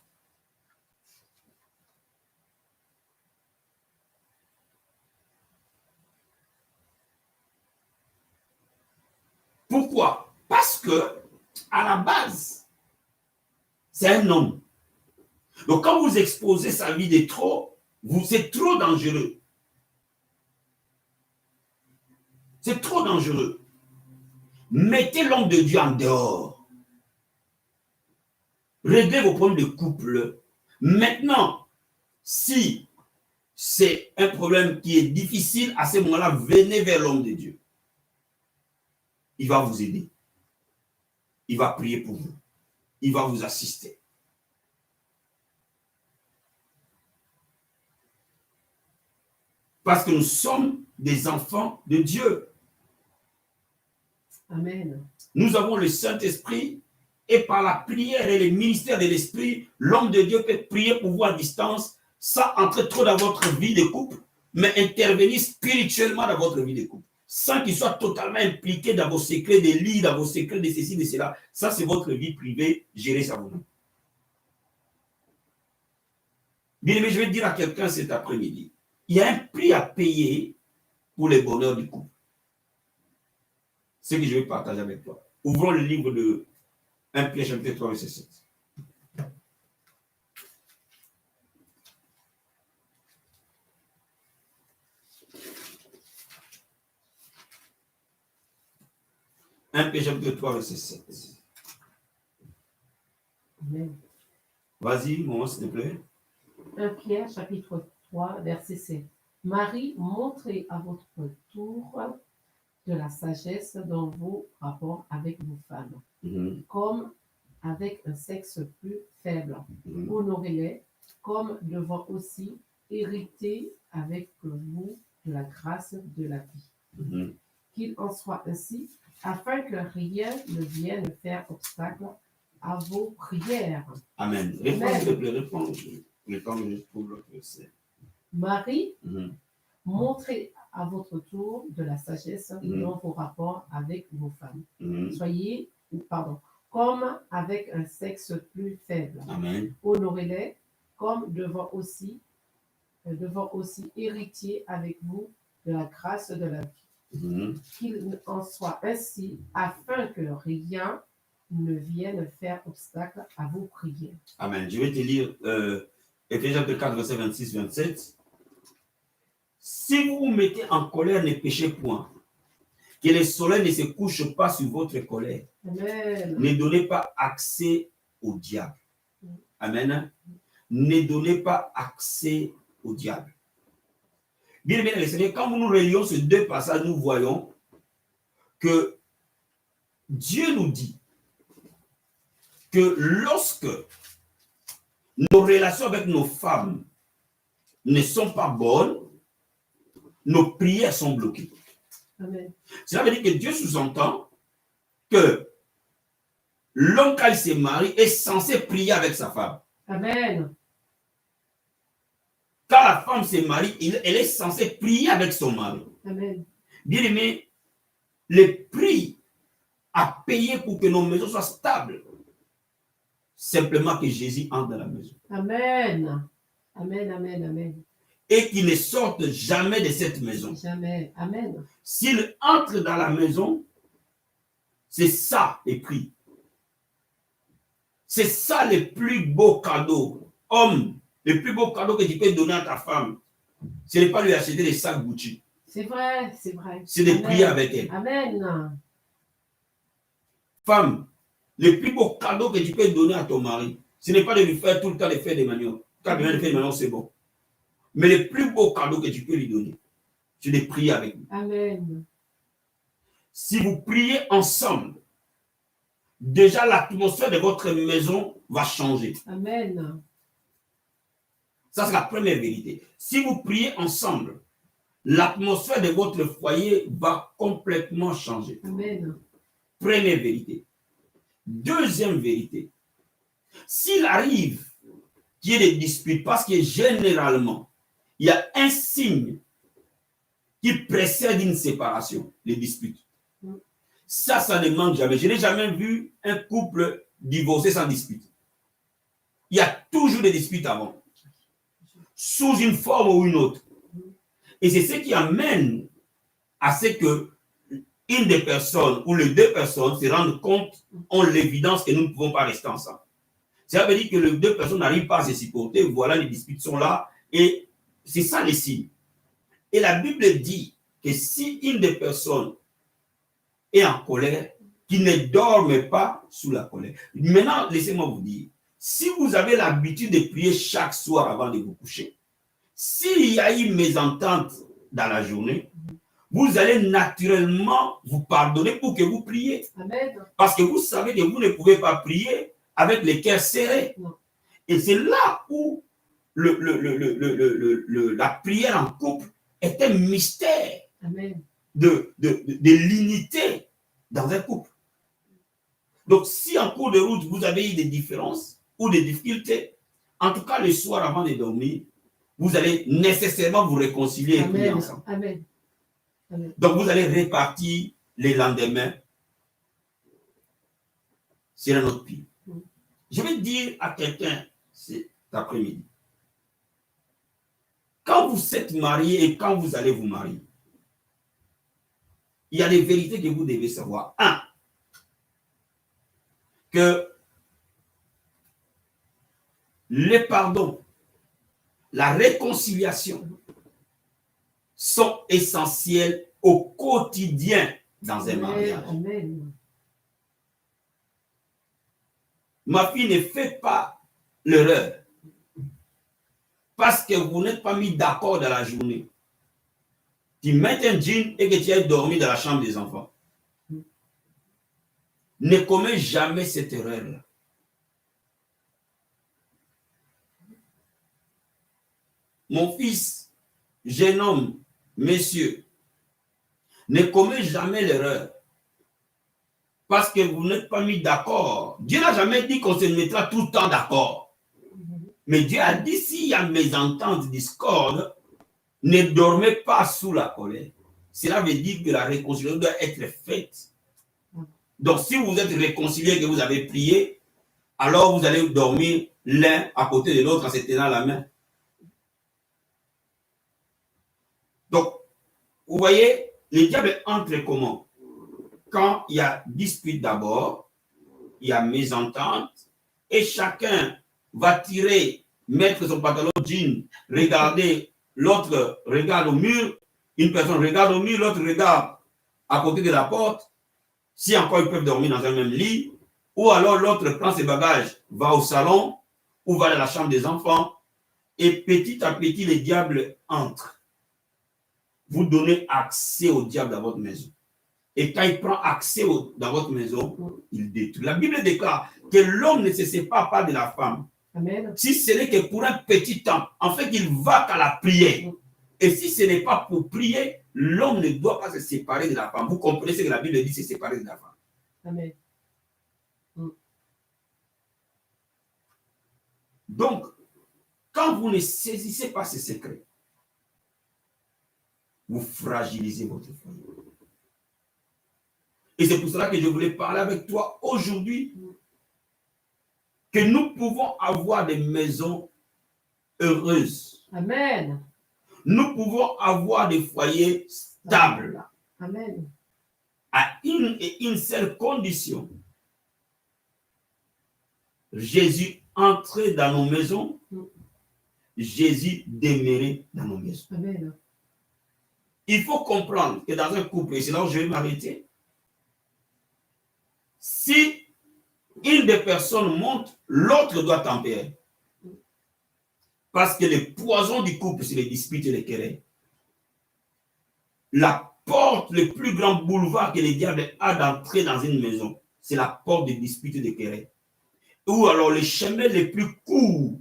Pourquoi? Parce que, à la base, c'est un homme. Donc, quand vous exposez sa vie de trop, c'est trop dangereux. C'est trop dangereux. Mettez l'homme de Dieu en dehors. Réglez vos problèmes de couple. Maintenant, si c'est un problème qui est difficile, à ce moment-là, venez vers l'homme de Dieu. Il va vous aider. Il va prier pour vous. Il va vous assister. Parce que nous sommes des enfants de Dieu. Amen. Nous avons le Saint-Esprit et par la prière et le ministère de l'Esprit, l'homme de Dieu peut prier pour vous à distance sans entrer trop dans votre vie de couple, mais intervenir spirituellement dans votre vie de couple, sans qu'il soit totalement impliqué dans vos secrets de lit, dans vos secrets de ceci, de cela. Ça, c'est votre vie privée, gérez ça vous-même. Bien aimé, je vais dire à quelqu'un cet après-midi, il y a un prix à payer pour le bonheur du couple. C'est ce que je vais partager avec toi. Ouvrons le livre de 1 Pierre chapitre 3, verset 7. Un Pierre chapitre 3, verset 7. Amen. Vas-y, maman, s'il te plaît. 1 Pierre, chapitre 3, verset 7. Marie, montrez à votre tour de la sagesse dans vos rapports avec vos femmes, comme avec un sexe plus faible. Honorez-les comme devant aussi hériter avec vous de la grâce de la vie. Qu'il en soit ainsi, afin que rien ne vienne faire obstacle à vos prières. Amen. Réponds, s'il te plaît, réponds. Le temps que je trouve le verset. Marie, montrez à votre tour de la sagesse dans vos rapports avec vos femmes. Soyez, comme avec un sexe plus faible. Amen. Honorez-les comme devant aussi héritiers avec vous de la grâce de la vie. Qu'il en soit ainsi, afin que rien ne viennent faire obstacle à vos prières. Amen. Je vais te lire Éphésiens 4, verset 26-27. Si vous vous mettez en colère, ne péchez point. Que le soleil ne se couche pas sur votre colère. Amen. Ne donnez pas accès au diable. Amen. Ne donnez pas accès au diable. Bien, les Seigneur, quand nous relions ces deux passages, nous voyons que Dieu nous dit que lorsque nos relations avec nos femmes ne sont pas bonnes, nos prières sont bloquées. Amen. Cela veut dire que Dieu sous-entend que l'homme, quand il se marie, est censé prier avec sa femme. Amen. Quand la femme se marie, elle est censée prier avec son mari. Amen. Bien aimé, les prix à payer pour que nos maisons soient stables, simplement que Jésus entre dans la maison. Amen. Amen, amen, amen. Et qu'il ne sorte jamais de cette maison. Jamais. Amen. S'il entre dans la maison, c'est ça les prix. C'est ça le plus beau cadeau. Homme, le plus beau cadeau que tu peux donner à ta femme, ce n'est pas lui acheter des sacs Gucci. C'est vrai, c'est vrai. C'est de prier avec elle. Amen. Femme, le plus beau cadeau que tu peux donner à ton mari, ce n'est pas de lui faire tout le temps les fêtes de manioc. Quand il vient de faire des manioc, c'est bon. Mais le plus beau cadeau que tu peux lui donner, c'est de prier avec lui. Amen. Si vous priez ensemble, déjà l'atmosphère de votre maison va changer. Amen. Ça, c'est la première vérité. Si vous priez ensemble, l'atmosphère de votre foyer va complètement changer. Amen. Première vérité. Deuxième vérité. S'il arrive qu'il y ait des disputes, parce que généralement, il y a un signe qui précède une séparation, les disputes. Ça ne manque jamais. Je n'ai jamais vu un couple divorcé sans dispute. Il y a toujours des disputes avant, sous une forme ou une autre. Et c'est ce qui amène à ce que une des personnes ou les deux personnes se rendent compte, ont l'évidence que nous ne pouvons pas rester ensemble. Ça veut dire que les deux personnes n'arrivent pas à se supporter. Voilà, les disputes sont là. Et c'est ça les signes. Et la Bible dit que si une des personnes est en colère, qu'il ne dorme pas sous la colère. Maintenant, laissez-moi vous dire, si vous avez l'habitude de prier chaque soir avant de vous coucher, s'il y a une mésentente dans la journée, vous allez naturellement vous pardonner pour que vous priez. Amen. Parce que vous savez que vous ne pouvez pas prier avec les cœurs serrés. Non. Et c'est là où la prière en couple est un mystère. Amen. De l'unité dans un couple. Donc, si en cours de route, vous avez eu des différences ou des difficultés, en tout cas, le soir avant de dormir, vous allez nécessairement vous réconcilier et prier ensemble. Amen. Amen. Donc, vous allez répartir les lendemains sur un autre pied. Je vais dire à quelqu'un cet après-midi, quand vous êtes marié et quand vous allez vous marier, il y a des vérités que vous devez savoir. Un, que le pardon, la réconciliation sont essentiels au quotidien dans un mariage. Amen. Ma fille, ne fait pas l'erreur parce que vous n'êtes pas mis d'accord dans la journée. Tu mets un jean et que tu as dormi dans la chambre des enfants. Ne commets jamais cette erreur-là. Mon fils, jeune homme, messieurs, ne commets jamais l'erreur parce que vous n'êtes pas mis d'accord. Dieu n'a jamais dit qu'on se mettra tout le temps d'accord. Mais Dieu a dit, s'il y a mésentente, discorde, ne dormez pas sous la colère. Cela veut dire que la réconciliation doit être faite. Donc, si vous êtes réconciliés et que vous avez prié, alors vous allez dormir l'un à côté de l'autre en se tenant la main. Donc, vous voyez, le diable entre comment? Quand il y a dispute d'abord, il y a mésentente, et chacun va tirer, mettre son pantalon jean, regarder, l'autre regarde au mur, une personne regarde au mur, l'autre regarde à côté de la porte, si encore ils peuvent dormir dans un même lit, ou alors l'autre prend ses bagages, va au salon, ou va dans la chambre des enfants, et petit à petit, les diables entrent. Vous donnez accès au diable dans votre maison. Et quand il prend accès dans votre maison, il détruit. La Bible déclare que l'homme ne se sépare pas de la femme. Amen. Si ce n'est que pour un petit temps, en fait, il va qu'à la prière. Et si ce n'est pas pour prier, l'homme ne doit pas se séparer de la femme. Vous comprenez ce que la Bible dit, se séparer de la femme. Amen. Donc, quand vous ne saisissez pas ces secrets, vous fragilisez votre foyer. Et c'est pour cela que je voulais parler avec toi aujourd'hui, que nous pouvons avoir des maisons heureuses. Amen. Nous pouvons avoir des foyers stables. Amen. À une et une seule condition. Jésus entrait dans nos maisons. Jésus demeurait dans nos maisons. Amen. Il faut comprendre que dans un couple, et c'est là où je vais m'arrêter, si une des personnes monte, l'autre doit tempérer. Parce que le poison du couple, c'est les disputes et les querelles. La porte, le plus grand boulevard que le diable a d'entrer dans une maison, c'est la porte des disputes et des querelles. Ou alors les chemins les plus courts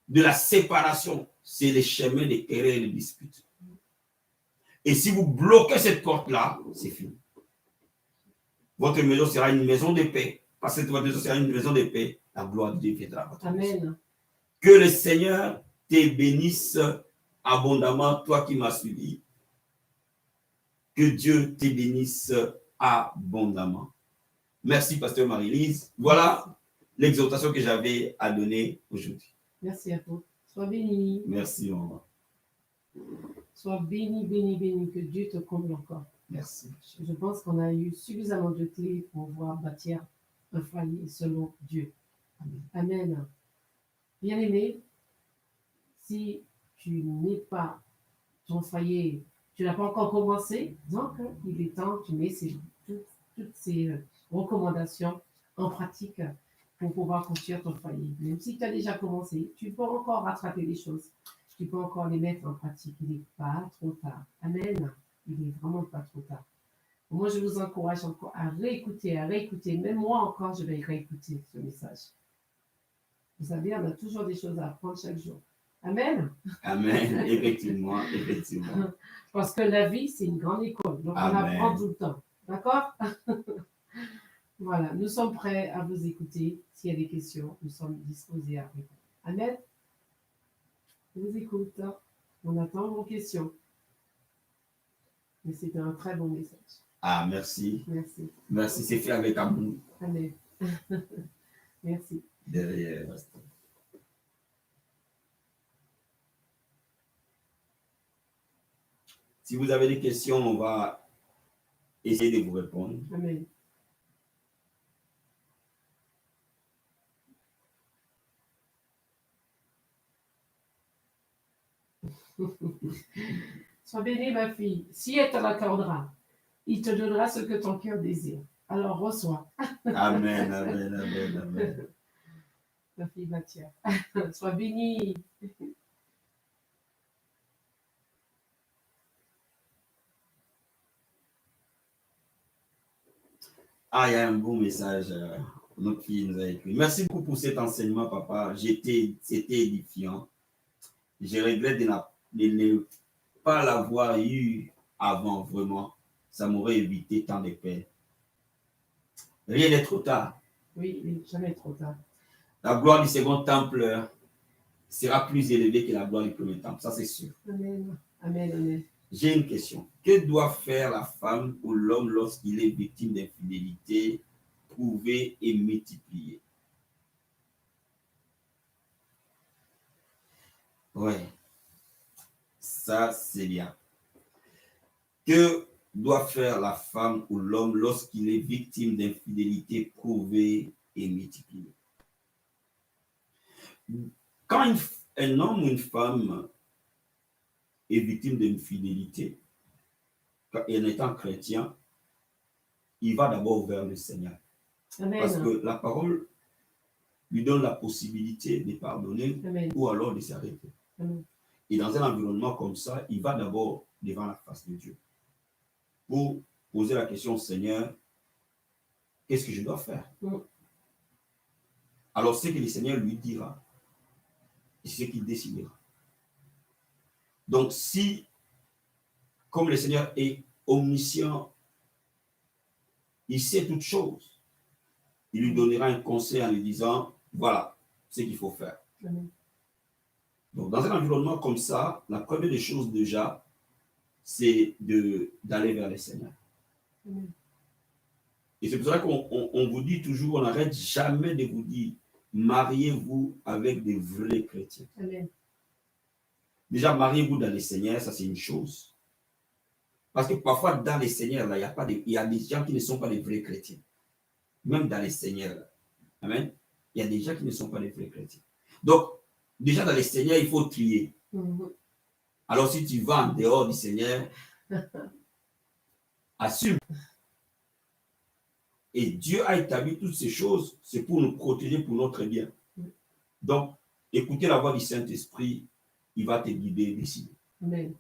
de la séparation, c'est les chemins des querelles et des disputes. Et si vous bloquez cette porte-là, c'est fini. Votre maison sera une maison de paix. Parce que votre maison sera une maison de paix. La gloire de Dieu viendra à votre maison. Amen. Que le Seigneur te bénisse abondamment, toi qui m'as suivi. Que Dieu te bénisse abondamment. Merci, pasteur Marie-Lise. Voilà l'exhortation que j'avais à donner aujourd'hui. Merci à vous. Sois béni. Merci, maman. Sois béni, béni, béni. Que Dieu te comble encore. Merci. Je pense qu'on a eu suffisamment de clés pour pouvoir bâtir un foyer selon Dieu. Amen. Bien-aimé, si tu n'es pas ton foyer, tu n'as pas encore commencé, donc il est temps que tu mets toutes ces recommandations en pratique pour pouvoir construire ton foyer. Même si tu as déjà commencé, tu peux encore rattraper les choses. Tu peux encore les mettre en pratique. Il n'est pas trop tard. Amen. Il n'est vraiment pas trop tard. Moi, je vous encourage encore à réécouter. Même moi encore, je vais réécouter ce message. Vous savez, on a toujours des choses à apprendre chaque jour. Amen. Amen. Effectivement, effectivement. Parce que la vie, c'est une grande école. Donc, Amen. on apprend tout le temps. D'accord? Voilà. Nous sommes prêts à vous écouter. S'il y a des questions, nous sommes disposés à répondre. Amen. Je vous écoute. On attend vos questions. Mais c'était un très bon message. Ah, merci. Merci. Merci, c'est fait avec amour. Amen. Merci. Derrière. Si vous avez des questions, on va essayer de vous répondre. Amen. Sois bénie, ma fille. Si elle te l'accordera, il te donnera ce que ton cœur désire. Alors reçois. Amen, amen, amen, amen. Ma fille Mathia. Sois bénie. Ah, il y a un bon message. Notre fille nous a écrit. Merci beaucoup pour cet enseignement, papa. C'était édifiant. Je regrette de ne pas l'avoir eu avant, vraiment. Ça m'aurait évité tant de peine. Rien n'est trop tard. Oui, jamais trop tard. La gloire du second temple sera plus élevée que la gloire du premier temple. Ça, c'est sûr. Amen. Amen, amen. J'ai une question. Que doit faire la femme ou l'homme lorsqu'il est victime d'infidélité prouvée et multipliée? Ouais, ça c'est bien. Que doit faire la femme ou l'homme lorsqu'il est victime d'infidélité prouvée et multipliée? Quand un homme ou une femme est victime d'infidélité, en étant chrétien, il va d'abord vers le Seigneur. Amen. Parce que la parole lui donne la possibilité de pardonner Amen. ou alors de s'arrêter. Amen. Et dans un environnement comme ça, il va d'abord devant la face de Dieu pour poser la question au Seigneur, qu'est-ce que je dois faire? Alors, c'est que le Seigneur lui dira, et c'est ce qu'il décidera. Donc, si, comme le Seigneur est omniscient, il sait toutes choses, il lui donnera un conseil en lui disant, voilà ce qu'il faut faire. Amen. Donc, dans un environnement comme ça, la première des choses déjà, c'est d'aller vers le Seigneur. Amen. Et c'est pour ça qu'on vous dit toujours, on n'arrête jamais de vous dire, mariez-vous avec des vrais chrétiens. Amen. Déjà, mariez-vous dans le Seigneur, ça c'est une chose. Parce que parfois, dans les seigneurs, là, il y a des gens qui ne sont pas des vrais chrétiens. Même dans les seigneurs, là. Amen. Il y a des gens qui ne sont pas des vrais chrétiens. Donc, déjà dans les seigneurs, il faut trier. Alors, si tu vas en dehors du Seigneur, assume. Et Dieu a établi toutes ces choses, c'est pour nous protéger, pour notre bien. Donc, écoutez la voix du Saint-Esprit, il va te guider et décider. Amen.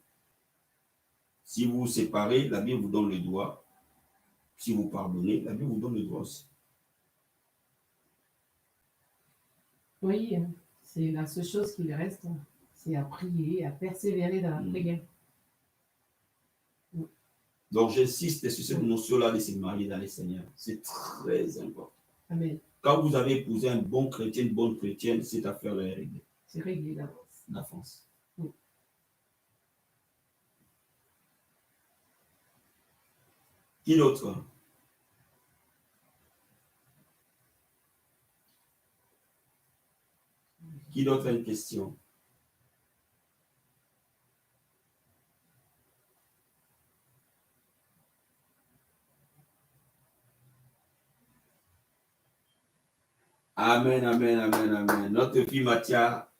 Si vous vous séparez, la Bible vous donne le droit. Si vous pardonnez, la Bible vous donne le droit aussi. Oui, c'est la seule chose qui lui reste, c'est à prier, à persévérer dans la prière. Donc, j'insiste sur cette notion-là de se marier dans le Seigneur. C'est très important. Amen. Quand vous avez épousé un bon chrétien, une bonne chrétienne, cette affaire-là est réglée. C'est réglé d'avance. D'avance. Qui d'autre? Qui d'autre a une question? Amen, amen, amen, amen. Notre fille Mathia,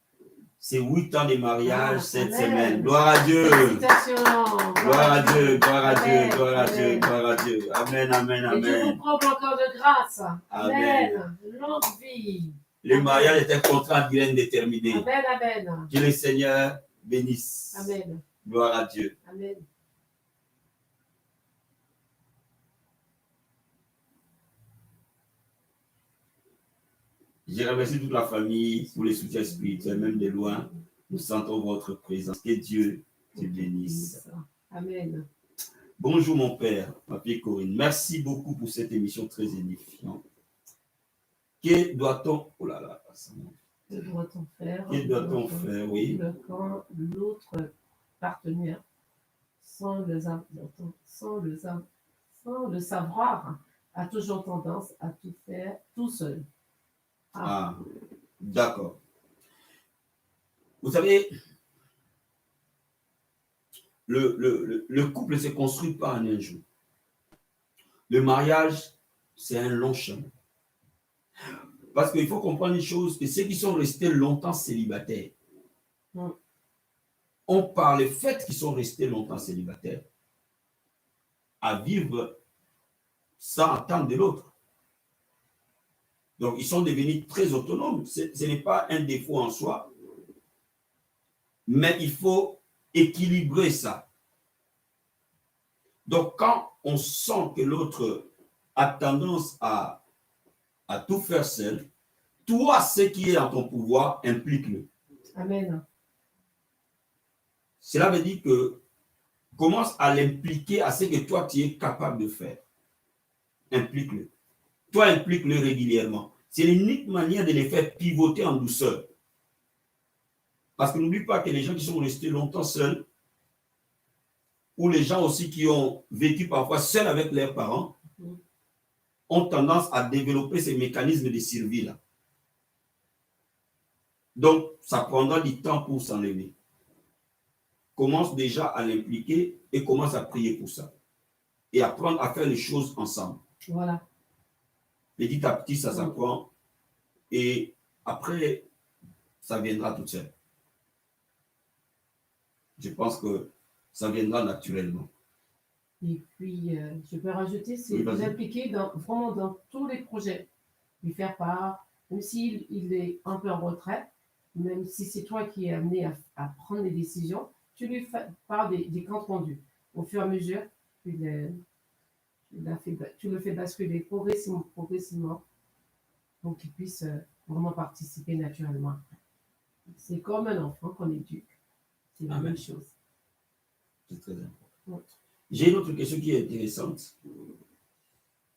c'est 8 ans de mariage cette semaine. Gloire à Dieu. Félicitations. Gloire à Dieu, gloire à Dieu, Amen. gloire à Dieu, Amen. gloire à Dieu. Amen, amen, Et Dieu vous amen. comble encore de grâce. Amen. Amen. Longue vie. Le mariage est un contrat bien déterminé. Amen, amen. Que le Seigneur bénisse. Amen. Gloire à Dieu. Amen. Je remercie toute la famille pour les soutiens spirituels, même de loin. Nous sentons votre présence. Que Dieu te bénisse. Amen. Bonjour mon père, ma fille Corinne. Merci beaucoup pour cette émission très édifiante. Que doit-on... Oh là là, ça monte. Que doit-on faire? Que doit-on faire, oui. Quand l'autre partenaire, sans le savoir, a toujours tendance à tout faire tout seul. Ah, d'accord. Vous savez, le couple ne se construit pas en un jour. Le mariage, c'est un long chemin. Parce qu'il faut comprendre une chose, que ceux qui sont restés longtemps célibataires, on parle le fait qu'ils sont restés longtemps célibataires, à vivre sans attendre de l'autre. Donc, ils sont devenus très autonomes. Ce n'est pas un défaut en soi, mais il faut équilibrer ça. Donc, quand on sent que l'autre a tendance à tout faire seul, toi, ce qui est dans ton pouvoir, implique-le. Amen. Cela veut dire que commence à l'impliquer à ce que toi, tu es capable de faire. Implique-le. Toi, implique-le régulièrement. C'est l'unique manière de les faire pivoter en douceur. Parce que n'oublie pas que les gens qui sont restés longtemps seuls, ou les gens aussi qui ont vécu parfois seuls avec leurs parents, ont tendance à développer ces mécanismes de survie-là. Donc, ça prendra du temps pour s'enlever. Commence déjà à l'impliquer et commence à prier pour ça. et apprendre à faire les choses ensemble. Voilà. Petit à petit, ça s'apprend et après, ça viendra tout seul. Je pense que ça viendra naturellement. Et puis, je peux rajouter, c'est Oui, l'impliquer vraiment dans tous les projets. Lui faire part, même s'il est un peu en retraite, même si c'est toi qui es amené à prendre les décisions, tu lui fais part des comptes rendus. Au fur et à mesure, tu le fais basculer progressivement pour qu'il puisse vraiment participer naturellement. C'est comme un enfant qu'on éduque. C'est la même chose. C'est très important. Ouais. J'ai une autre question qui est intéressante.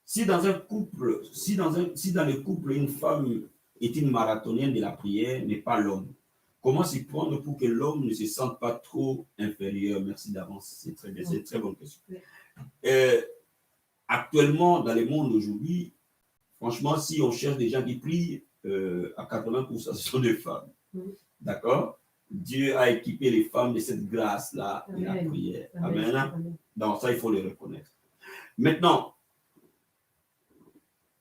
Si dans un couple, si dans le couple, une femme est une marathonienne de la prière, mais pas l'homme, comment s'y prendre pour que l'homme ne se sente pas trop inférieur? Merci d'avance, c'est très bien, c'est une très bonne question. Actuellement, dans le monde d'aujourd'hui, franchement, si on cherche des gens qui prient, à 80%, ce sont des femmes. D'accord? Dieu a équipé les femmes de cette grâce-là de la prière. Amen. Amen. Donc ça, il faut le reconnaître. Maintenant,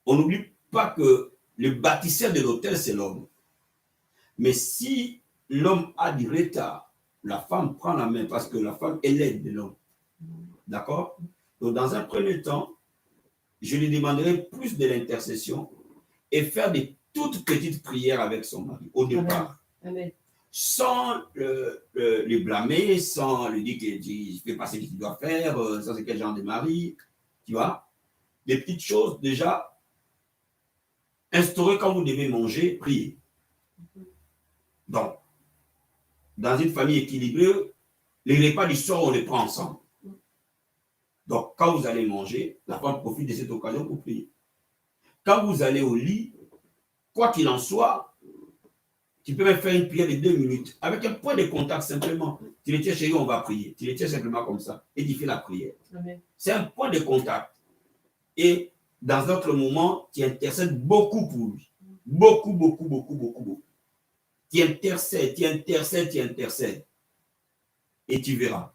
on n'oublie pas que le bâtisseur de l'autel, c'est l'homme. Mais si l'homme a du retard, la femme prend la main parce que la femme est l'aide de l'homme. D'accord? Donc, dans un premier temps, je lui demanderai plus de l'intercession et faire des toutes petites prières avec son mari au départ. Amen. Sans le blâmer, sans lui dire qu'il ne fait pas ce qu'il doit faire, ça c'est quel genre de mari, tu vois. Des petites choses déjà. Instaurer quand vous devez manger, prier. Donc, dans une famille équilibrée, les repas du soir, on les prend ensemble. Donc, quand vous allez manger, la femme profite de cette occasion pour prier. Quand vous allez au lit, quoi qu'il en soit, tu peux même faire une prière de 2 minutes, avec un point de contact simplement. Tu le tiens chérie, on va prier. Tu le tiens simplement comme ça, et tu fais la prière. C'est un point de contact. Et dans d'autres moments, tu intercèdes beaucoup pour lui. Beaucoup, beaucoup, beaucoup, beaucoup, beaucoup. Tu intercèdes, tu intercèdes, tu intercèdes. Et tu verras.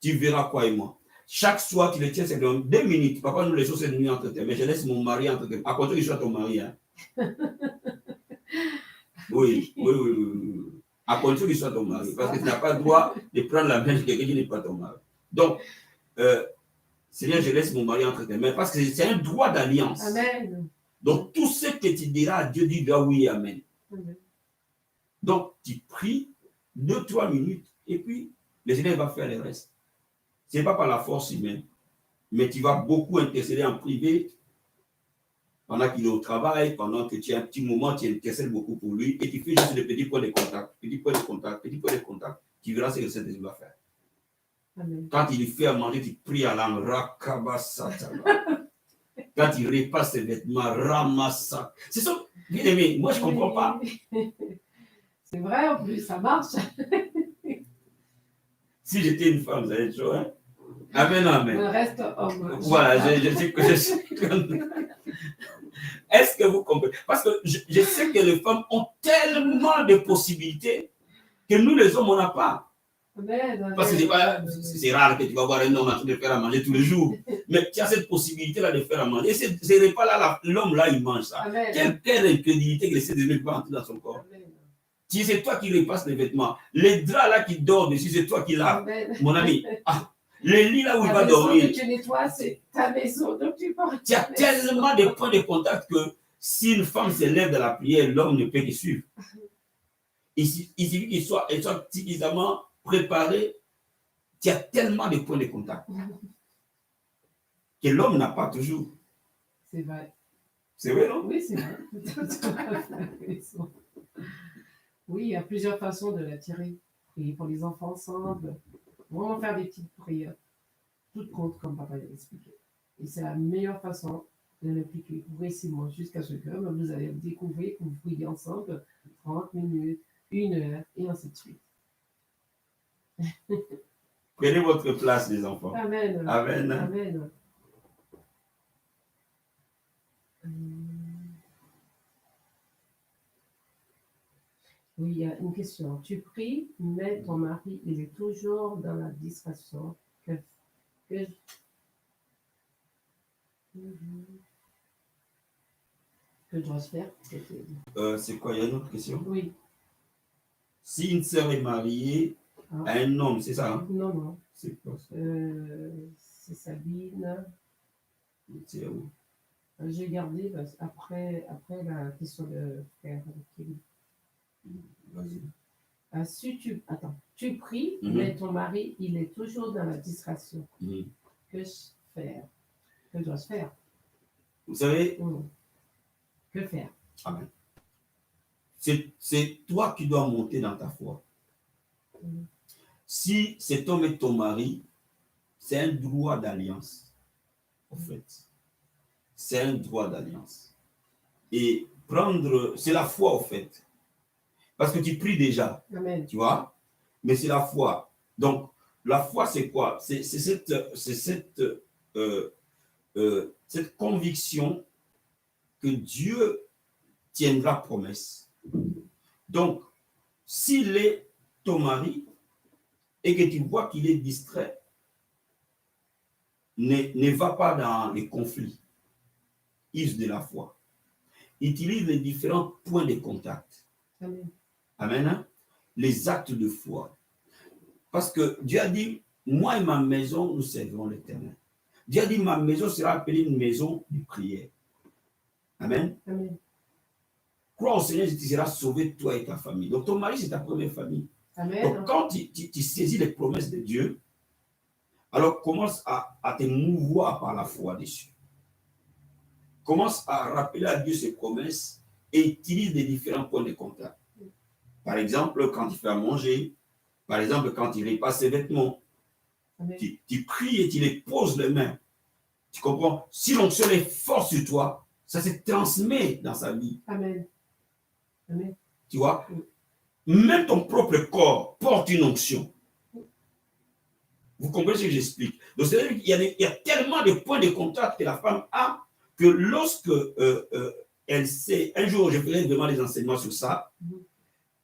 Tu verras quoi et moi. Chaque soir, tu le tiens, c'est 2 minutes. Papa, nous laissons cette nuit entre tes mains. Mais je laisse mon mari entre tes mains. À côté qu'il soit ton mari. Hein. Oui, oui, oui, oui. À condition qu'il soit ton mari. Parce que tu n'as pas le droit de prendre la main de quelqu'un qui n'est pas ton mari. Donc, Seigneur, je laisse mon mari entre tes mains. Parce que c'est un droit d'alliance. Amen. Donc, tout ce que tu diras à Dieu, dis-lui oui, amen. Amen. Donc, tu pries 2-3 minutes et puis le Seigneur va faire le reste. Ce n'est pas par la force humaine, mais tu vas beaucoup intercéder en privé pendant qu'il est au travail, pendant que tu as un petit moment, tu intercèdes beaucoup pour lui et tu fais juste des petits points de contact, petits points de contact, petits points de contact. Tu verras ce que le Seigneur va faire. Amen. Quand il lui fait à manger, tu pries à l'âme. Quand il repasse ses vêtements, ramassa. C'est ça, bien aimé. Moi, je ne comprends pas. C'est vrai, en plus, ça marche. Si j'étais une femme, vous allez être chaud, hein? Amen, amen. Le reste, homme. Voilà, je sais que je suis. Est-ce que vous comprenez? Parce que je sais que les femmes ont tellement de possibilités que nous, les hommes, on n'a pas. Amen, parce que c'est rare que tu vas voir un homme en train de faire à manger tous les jours. Mais tu as cette possibilité-là de faire à manger. Et ces repas-là, l'homme-là, il mange ça. Amen. Quelle incrédulité que le Seigneur ne peut pas entrer dans son corps. Amen. C'est toi qui repasses les vêtements. Les draps là qui dorment dessus, c'est toi qui laves. Mon ami. Ah, le lit là où il va dormir. La maison que tu nettoies, c'est ta maison. Donc tu as tellement de points de contact que si une femme se lève de la prière, l'homme ne peut que suivre. Il suffit qu'il soit suffisamment préparé. Tu as tellement de points de contact que l'homme n'a pas toujours. C'est vrai. C'est vrai, non? Oui, c'est vrai. Oui, il y a plusieurs façons de l'attirer. Prier pour les enfants ensemble, vraiment faire des petites prières. Tout compte, comme papa l'a expliqué. Et c'est la meilleure façon de l'impliquer progressivement jusqu'à ce que vous allez découvrir que vous priez ensemble 30 minutes, 1 heure, et ainsi de suite. Prenez votre place, les enfants. Amen. Amen. Amen. Oui, il y a une question. Tu pries, mais ton mari, il est toujours dans la distraction. Que dois-je faire? C'est quoi? Il y a une autre question? Oui. Si une sœur est mariée à un homme, c'est ça? Hein? Non, non. C'est quoi ça? C'est Sabine. C'est où? J'ai gardé après la question de frère. Vas-y. Tu pries, mais ton mari, il est toujours dans la distraction. Que faire? Que dois-je faire? Vous savez, que faire? Amen. C'est toi qui dois monter dans ta foi. Si cet homme est ton mari, c'est un droit d'alliance, en fait. C'est un droit d'alliance. Et c'est la foi, en fait. Parce que tu pries déjà. Amen. Tu vois? Mais c'est la foi. Donc, la foi, c'est quoi? C'est cette conviction que Dieu tiendra promesse. Donc, s'il est ton mari et que tu vois qu'il est distrait, ne va pas dans les conflits. Use de la foi. Utilise les différents points de contact. Amen. Amen. Hein? Les actes de foi. Parce que Dieu a dit, moi et ma maison, nous servirons l'Éternel. Dieu a dit, ma maison sera appelée une maison de prière. Amen. Amen. Crois au Seigneur, tu seras sauvé, toi et ta famille. Donc, ton mari, c'est ta première famille. Amen. Donc, quand tu saisis les promesses de Dieu, alors commence à te mouvoir par la foi dessus. Commence à rappeler à Dieu ses promesses et utilise les différents points de contact. Par exemple, quand il fait à manger, par exemple, quand il repasse ses vêtements, tu pries et tu les poses les mains. Tu comprends? Si l'onction est forte sur toi, ça se transmet dans sa vie. Amen. Amen. Tu vois? Même ton propre corps porte une onction. Vous comprenez ce que j'explique? Donc, c'est-à-dire qu'il y a tellement de points de contact que la femme a que lorsque elle sait, un jour, je ferai vraiment des enseignements sur ça,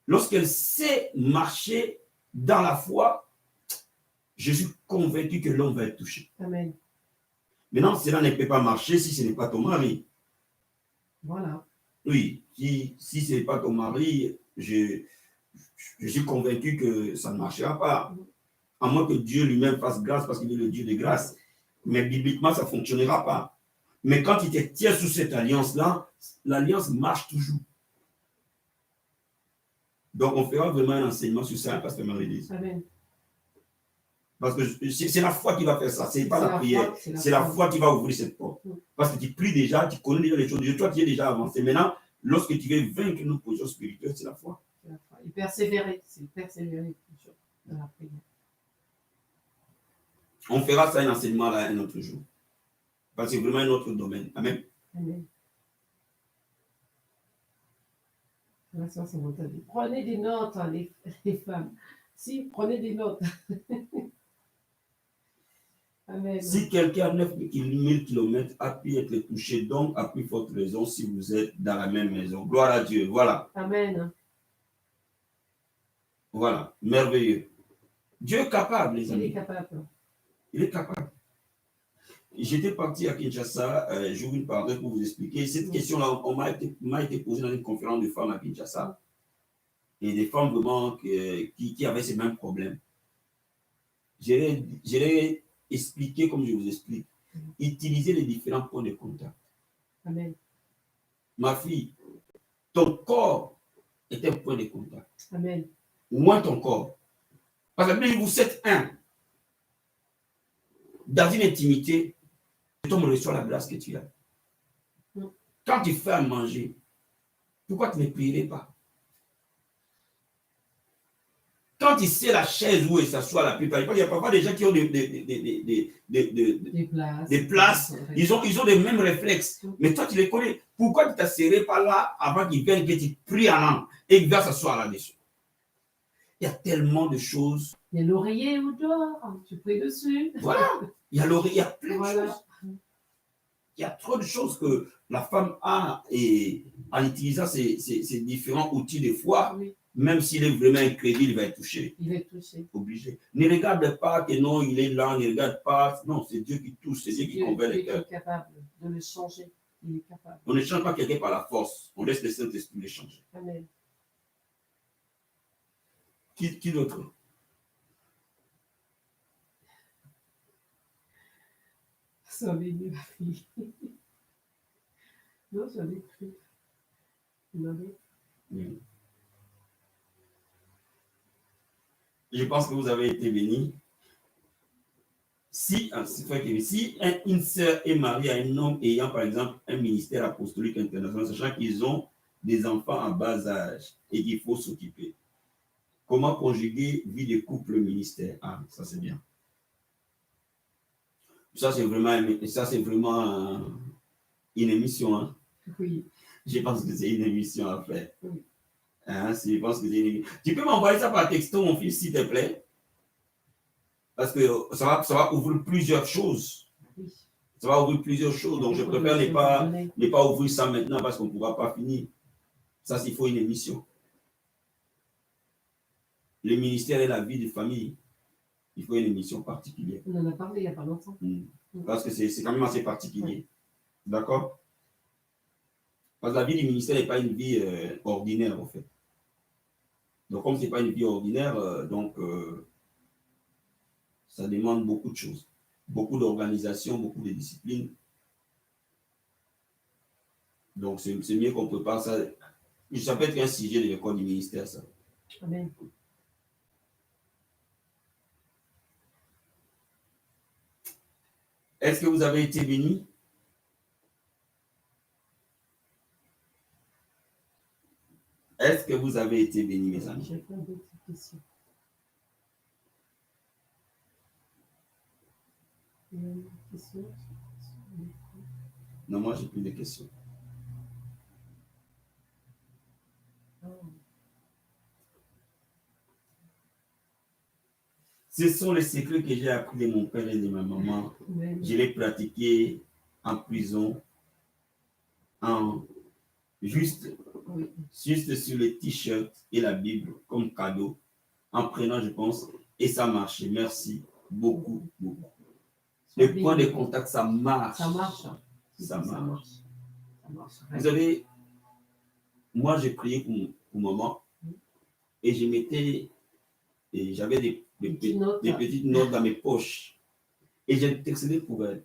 lorsqu'elle sait marcher dans la foi, je suis convaincu que l'homme va être touché. Amen. Maintenant, cela ne peut pas marcher si ce n'est pas ton mari. Voilà. Oui, si ce n'est pas ton mari, je suis convaincu que ça ne marchera pas. À moins que Dieu lui-même fasse grâce parce qu'il est le Dieu de grâce. Mais bibliquement, ça ne fonctionnera pas. Mais quand il te tient sous cette alliance-là, l'alliance marche toujours. Donc, on fera vraiment un enseignement sur ça, Pasteur Marie-Lise. Amen. Parce que c'est la foi qui va faire ça, ce n'est pas la prière. C'est la foi qui va ouvrir cette porte. Parce que tu pries déjà, tu connais déjà les choses de Dieu. Toi, tu es déjà avancé. Maintenant, lorsque tu veux vaincre nos positions spirituelles, c'est la foi. Et persévérer, c'est persévérer toujours dans la prière. On fera ça, un enseignement là, un autre jour. Parce que c'est vraiment un autre domaine. Amen. Amen. Prenez des notes, hein, les femmes. Si, prenez des notes. Amen. Si quelqu'un à 9000 km a pu être touché, donc à plus forte raison si vous êtes dans la même maison. Gloire à Dieu. Voilà. Amen. Voilà. Merveilleux. Dieu est capable, les amis. Il est capable. Il est capable. J'étais parti à Kinshasa, j'ouvre une parenthèse pour vous expliquer. Cette question-là, m'a été posée dans une conférence de femmes à Kinshasa. Et des femmes vraiment qui avaient ces mêmes problèmes. Je l'ai expliqué comme je vous explique. Utilisez les différents points de contact. Amen. Ma fille, ton corps est un point de contact. Amen. Au moins ton corps. Parce que même vous êtes un. Dans une intimité, cet homme reçoit la grâce que tu as. Quand tu fais à manger, pourquoi tu ne prierais pas? Quand tu sais la chaise où il s'assoit la plupart, il y a parfois des gens qui ont des places, ils ont les mêmes réflexes. Mais toi, tu les connais. Pourquoi tu ne t'asserais pas là avant qu'ils viennent que tu pries en langue et qu'ils viennent s'asseoir là-dessus? Il y a tellement de choses. Il y a l'oreiller au dehors, tu pries dessus. Voilà. Il y a l'oreiller, il y a plein de choses. Il y a trop de choses que la femme a et en utilisant ces différents outils de foi, Même s'il est vraiment incrédule, il va être touché. Il est touché. Obligé. Ne regarde pas que non, il est là, ne regarde pas. Non, c'est Dieu qui touche, c'est Dieu qui convainc les cœurs. Il est capable de le changer. Il est capable. On ne change pas quelqu'un par la force. On laisse le Saint-Esprit le changer. Amen. Qui d'autre? Ça béni ma fille. Non, j'en ai plus. Oui. Je pense que vous avez été bénis. Si une sœur est mariée à un homme ayant, par exemple, un ministère apostolique international, sachant qu'ils ont des enfants en bas âge et qu'il faut s'occuper, comment conjuguer vie de couple ministère? Ah, ça c'est bien. Ça c'est vraiment une émission. Hein? Oui. Je pense que c'est une émission à faire. Oui. Hein, je pense que c'est une... Tu peux m'envoyer ça par texto, mon fils, s'il te plaît? Parce que ça va ouvrir plusieurs choses. Oui. Ça va ouvrir plusieurs choses. Donc, je préfère ne pas ouvrir ça maintenant parce qu'on ne pourra pas finir. Ça, s'il faut une émission. Le ministère et la vie de famille, il faut une émission particulière. On en a parlé il n'y a pas longtemps. Parce que c'est quand même assez particulier. Oui. D'accord? Parce que la vie du ministère n'est pas une vie ordinaire, en fait. Donc, comme ce n'est pas une vie ordinaire, ça demande beaucoup de choses. Beaucoup d'organisation, beaucoup de discipline. Donc, c'est mieux qu'on prépare ça. Ça peut être un sujet de l'école du ministère, ça. Amen. Est-ce que vous avez été bénis? Est-ce que vous avez été bénis, mes amis? J'ai plein d'autres questions. Non, moi, j'ai plus de questions. Ce sont les secrets que j'ai appris de mon père et de ma maman. Je les pratiquais en prison, juste sur le t-shirt et la Bible comme cadeau, en prenant, je pense, et ça marchait. Merci beaucoup, beaucoup. Le point de contact, ça marche. Ça marche. Ça marche. Vous savez, moi, j'ai prié pour maman et je mettais, et j'avais des petites notes dans mes poches. Et j'ai intercédé pour elle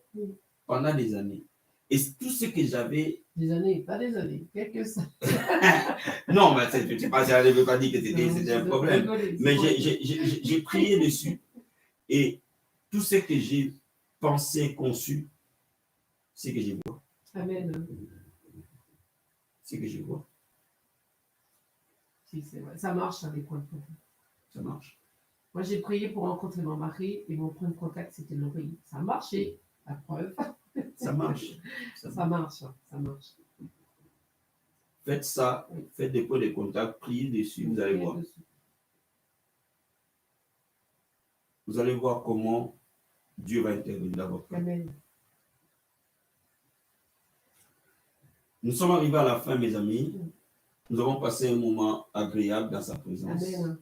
pendant des années. Et tout ce que j'avais... Des années, pas des années, quelques années. Non, mais je ne veux pas dire que c'était un problème. Mais j'ai prié dessus. Et tout ce que j'ai pensé, conçu, c'est que je vois. Amen. C'est que je vois. Si, c'est vrai. Ça marche avec point de contact. Ça marche. Moi, j'ai prié pour rencontrer mon mari et mon point de contact, c'était l'oreille. Ça a marché, la preuve. Ça marche. Ça marche. Faites ça, faites des points de contact, priez dessus, vous allez voir. Vous allez voir comment Dieu va intervenir dans votre vie. Amen. Nous sommes arrivés à la fin, mes amis. Nous avons passé un moment agréable dans sa présence. Amen.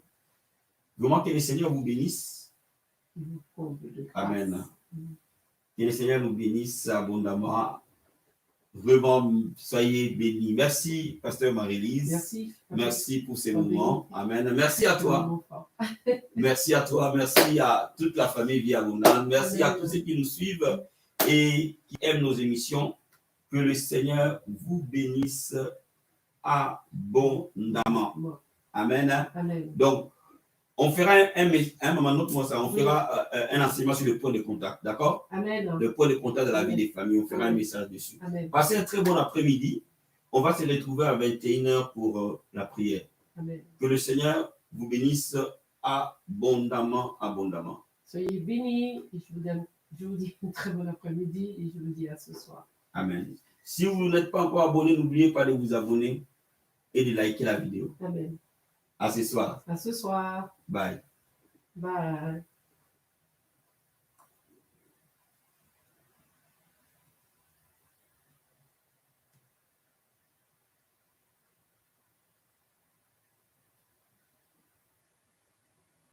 Vraiment que le Seigneur vous bénisse. Amen. Que le Seigneur nous bénisse abondamment. Vraiment, soyez bénis. Merci, Pasteur Marie-Lise. Merci pour ces moments. Amen. Merci à toi. Merci à toi. Merci à toute la famille Vie Abondante. Merci à tous ceux qui nous suivent et qui aiment nos émissions. Que le Seigneur vous bénisse abondamment. Amen. Amen. Donc, on fera un moment autre, on fera un enseignement sur le point de contact, d'accord? Amen. Le point de contact de la vie des familles, on fera un message dessus. Amen. Passez un très bon après-midi. On va se retrouver à 21h pour la prière. Amen. Que le Seigneur vous bénisse abondamment. Soyez bénis et je vous dis une très bonne après-midi et je vous dis à ce soir. Amen. Si vous n'êtes pas encore abonné, n'oubliez pas de vous abonner et de liker la vidéo. Amen. À ce soir. À ce soir. Bye. Bye.